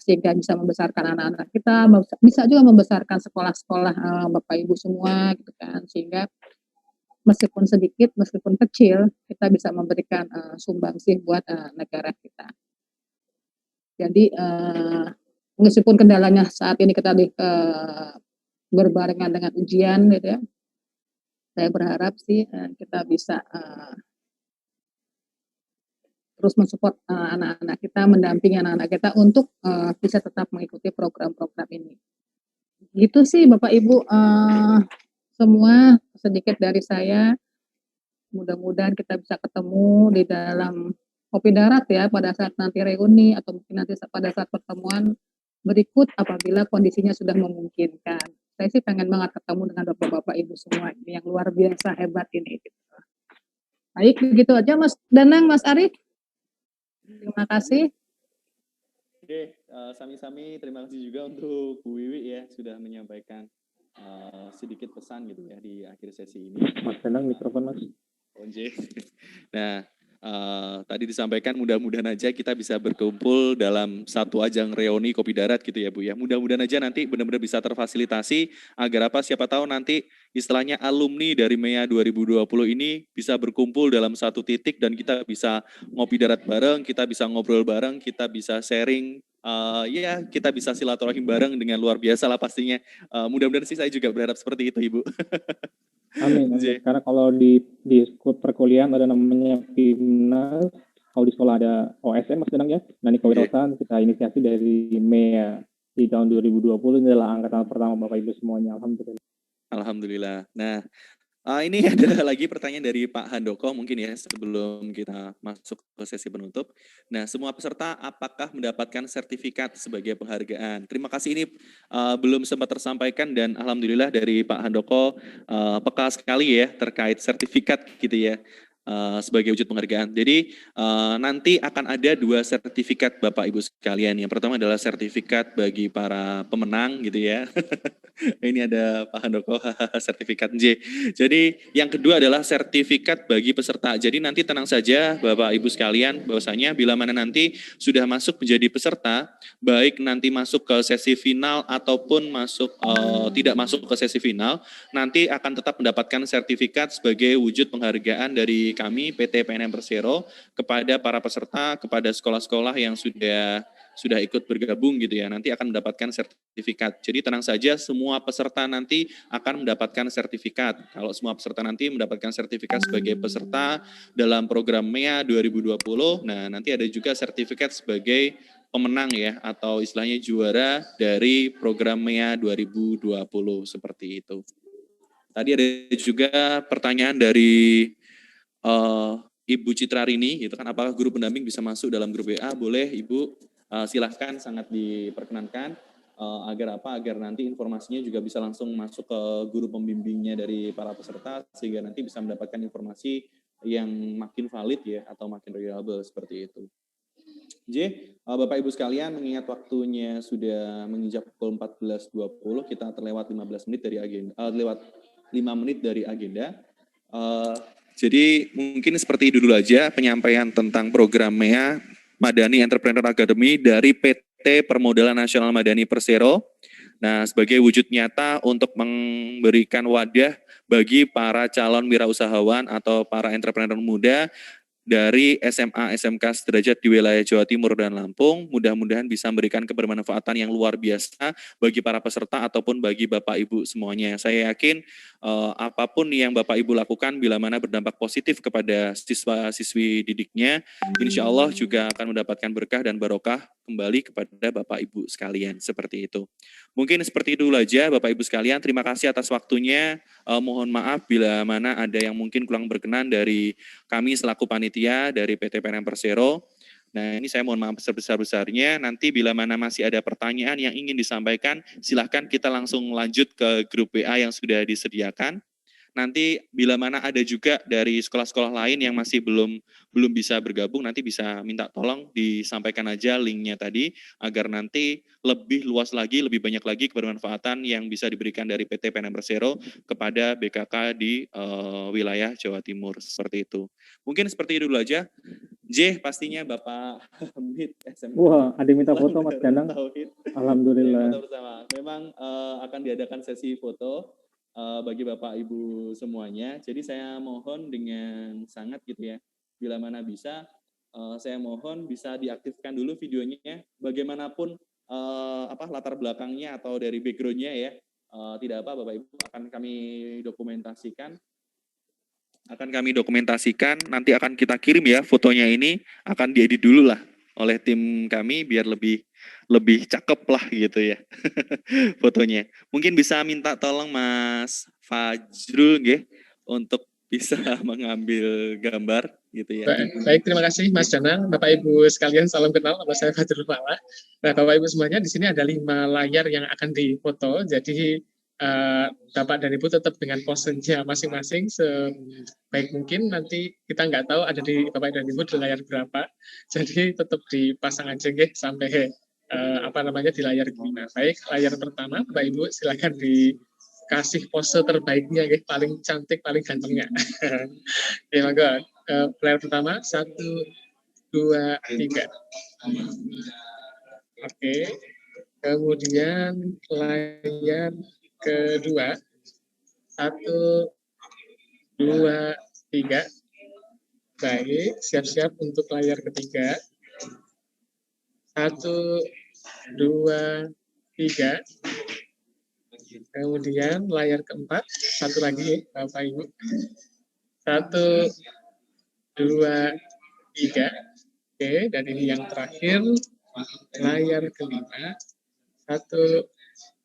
sehingga bisa membesarkan anak-anak kita, bisa juga membesarkan sekolah-sekolah Bapak Ibu semua gitu kan, sehingga meskipun sedikit, meskipun kecil, kita bisa memberikan sumbangsih buat negara kita. Jadi meskipun kendalanya saat ini kita berbarengan dengan ujian gitu ya, saya berharap sih kita bisa terus mensupport anak-anak kita, mendampingi anak-anak kita untuk bisa tetap mengikuti program-program ini. Gitu sih Bapak Ibu semua, sedikit dari saya. Mudah-mudahan kita bisa ketemu di dalam kopi darat ya pada saat nanti reuni atau mungkin nanti pada saat pertemuan berikut apabila kondisinya sudah memungkinkan. Saya sih pengen banget ketemu dengan Bapak-Bapak Ibu semua ini yang luar biasa hebat ini. Gitu. Baik, begitu aja Mas Danang, Mas Ari. Terima kasih. Oke, sami-sami terima kasih juga untuk Bu Wiwi ya sudah menyampaikan sedikit pesan gitu ya di akhir sesi ini. Mas Danang, mikrofon Mas. Onje. Nah, tadi disampaikan mudah-mudahan aja kita bisa berkumpul dalam satu ajang reuni Kopi Darat gitu ya Bu ya. Mudah-mudahan aja nanti benar-benar bisa terfasilitasi agar apa siapa tahu nanti istilahnya alumni dari MEA 2020 ini bisa berkumpul dalam satu titik dan kita bisa ngopi darat bareng, kita bisa ngobrol bareng, kita bisa sharing, ya kita bisa silaturahim bareng dengan luar biasa lah pastinya. Mudah-mudahan sih saya juga berharap seperti itu Ibu. Amin. Karena kalau di perkuliahan ada namanya PIMNAS, kalau di sekolah ada OSM Mas Danang ya, dan di kewirausahaan kita inisiasi dari MEA di tahun 2020 ini adalah angkatan pertama Bapak Ibu semuanya. Alhamdulillah. Alhamdulillah. Nah, ini ada lagi pertanyaan dari Pak Handoko mungkin ya sebelum kita masuk ke sesi penutup. Nah, semua peserta apakah mendapatkan sertifikat sebagai penghargaan? Terima kasih ini belum sempat tersampaikan dan alhamdulillah dari Pak Handoko peka sekali ya terkait sertifikat gitu ya. Sebagai wujud penghargaan. Jadi nanti akan ada 2 sertifikat Bapak Ibu sekalian. Yang pertama adalah sertifikat bagi para pemenang gitu ya. Ini ada Pak Handoko sertifikat J. Jadi yang kedua adalah sertifikat bagi peserta. Jadi nanti tenang saja Bapak Ibu sekalian bahwasanya bila mana nanti sudah masuk menjadi peserta, baik nanti masuk ke sesi final ataupun tidak masuk ke sesi final, nanti akan tetap mendapatkan sertifikat sebagai wujud penghargaan dari kami PT PNM Persero kepada para peserta, kepada sekolah-sekolah yang sudah ikut bergabung gitu ya, nanti akan mendapatkan sertifikat. Jadi tenang saja semua peserta nanti akan mendapatkan sertifikat. Kalau semua peserta nanti mendapatkan sertifikat sebagai peserta dalam program MEA 2020, nah nanti ada juga sertifikat sebagai pemenang ya, atau istilahnya juara dari program MEA 2020 seperti itu. Tadi ada juga pertanyaan dari Ibu Citra Rini, gitu kan, apakah guru pendamping bisa masuk dalam grup WA? Boleh Ibu, silahkan, sangat diperkenankan. Agar apa? Agar nanti informasinya juga bisa langsung masuk ke guru pembimbingnya dari para peserta, sehingga nanti bisa mendapatkan informasi yang makin valid ya, atau makin reliable seperti itu. J, Bapak Ibu sekalian, mengingat waktunya sudah menginjak pukul 14.20, kita terlewat 15 menit dari agenda, lewat 5 menit dari agenda. Jadi mungkin seperti itu dulu aja penyampaian tentang program MEA Madani Entrepreneur Academy dari PT Permodalan Nasional Madani Persero. Nah, sebagai wujud nyata untuk memberikan wadah bagi para calon wirausahawan atau para entrepreneur muda dari SMA, SMK sederajat di wilayah Jawa Timur dan Lampung, mudah-mudahan bisa memberikan kebermanfaatan yang luar biasa bagi para peserta ataupun bagi Bapak Ibu semuanya. Saya yakin apapun yang Bapak Ibu lakukan bila mana berdampak positif kepada siswa-siswi didiknya, insya Allah juga akan mendapatkan berkah dan barokah kembali kepada Bapak Ibu sekalian, seperti itu. Mungkin seperti itu aja Bapak Ibu sekalian, terima kasih atas waktunya. Mohon maaf bila mana ada yang mungkin kurang berkenan dari kami selaku panitia dari PT PNM Persero. Nah, ini saya mohon maaf sebesar-besarnya. Nanti bila mana masih ada pertanyaan yang ingin disampaikan, silahkan kita langsung lanjut ke grup WA yang sudah disediakan. Nanti bila mana ada juga dari sekolah-sekolah lain yang masih belum bisa bergabung, nanti bisa minta tolong disampaikan aja linknya tadi, agar nanti lebih luas lagi, lebih banyak lagi kebermanfaatan yang bisa diberikan dari PT PNM Persero kepada BKK di wilayah Jawa Timur, seperti itu. Mungkin seperti itu dulu aja. J, pastinya Bapak Hamid SMK. Wah, ada yang minta foto Mas Danang. Alhamdulillah. Memang akan diadakan sesi foto bagi Bapak Ibu semuanya. Jadi saya mohon dengan sangat gitu ya, bila mana bisa, saya mohon bisa diaktifkan dulu videonya. Bagaimanapun latar belakangnya atau dari backgroundnya ya, tidak apa Bapak Ibu, akan kami dokumentasikan. Nanti akan kita kirim ya fotonya, ini akan diedit dulu lah oleh tim kami biar lebih cakep lah gitu ya fotonya. Mungkin bisa minta tolong Mas Fajrul nggih untuk bisa mengambil gambar gitu ya. Baik, terima kasih Mas Danang. Bapak Ibu sekalian, salam kenal. Nama saya Fadrul Fala. Nah, Bapak Ibu semuanya, di sini ada 5 layar yang akan difoto. Jadi Bapak dan Ibu tetap dengan posenya masing-masing sebaik mungkin. Nanti kita nggak tahu ada di Bapak dan Ibu di layar berapa. Jadi tetap dipasang aja nggih sampai di layar kelima. Baik, layar pertama Bapak Ibu silakan dikasih pose terbaiknya nggih, paling cantik, paling gantengnya. Oke, monggo. Layar pertama, 1, 2, 3. Oke, kemudian layar kedua, 1, 2, 3. Baik, siap-siap untuk layar ketiga. 1, 2, 3. Kemudian layar keempat, satu lagi Bapak Ibu. 1, 2, 3. Oke, dan ini yang terakhir, layar kelima. 1,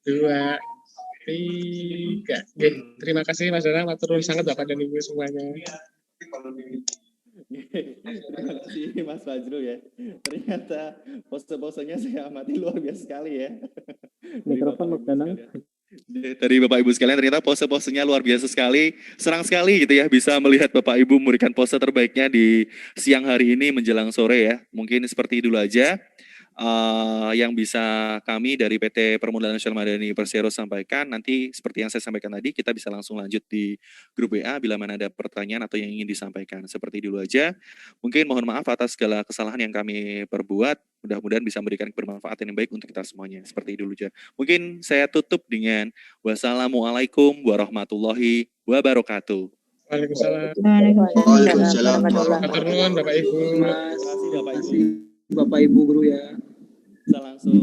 2, 3. Oke, terima kasih Mas Danang, matur nuwun sangat Bapak dan Ibu semuanya. Terima kasih Mas Fajrul ya. Ternyata pose-posenya saya amati luar biasa sekali ya. Mikrofon Mas Danang. Dari Bapak Ibu sekalian, ternyata pose-posenya luar biasa sekali. Serang sekali gitu ya, bisa melihat Bapak Ibu memberikan pose terbaiknya di siang hari ini menjelang sore ya. Mungkin seperti dulu aja yang bisa kami dari PT Permodalan Nasional Madani Persero sampaikan. Nanti seperti yang saya sampaikan tadi, kita bisa langsung lanjut di grup WA bila mana ada pertanyaan atau yang ingin disampaikan. Seperti dulu aja. Mungkin mohon maaf atas segala kesalahan yang kami perbuat. Mudah-mudahan bisa memberikan bermanfaat yang baik untuk kita semuanya. Seperti dulu aja. Mungkin saya tutup dengan wassalamualaikum warahmatullahi wabarakatuh. Waalaikumsalam. Waalaikumsalam. Matur nuwun Bapak Ibu. Terima kasih Bapak Ibu. Bapak Ibu guru ya. Bisa langsung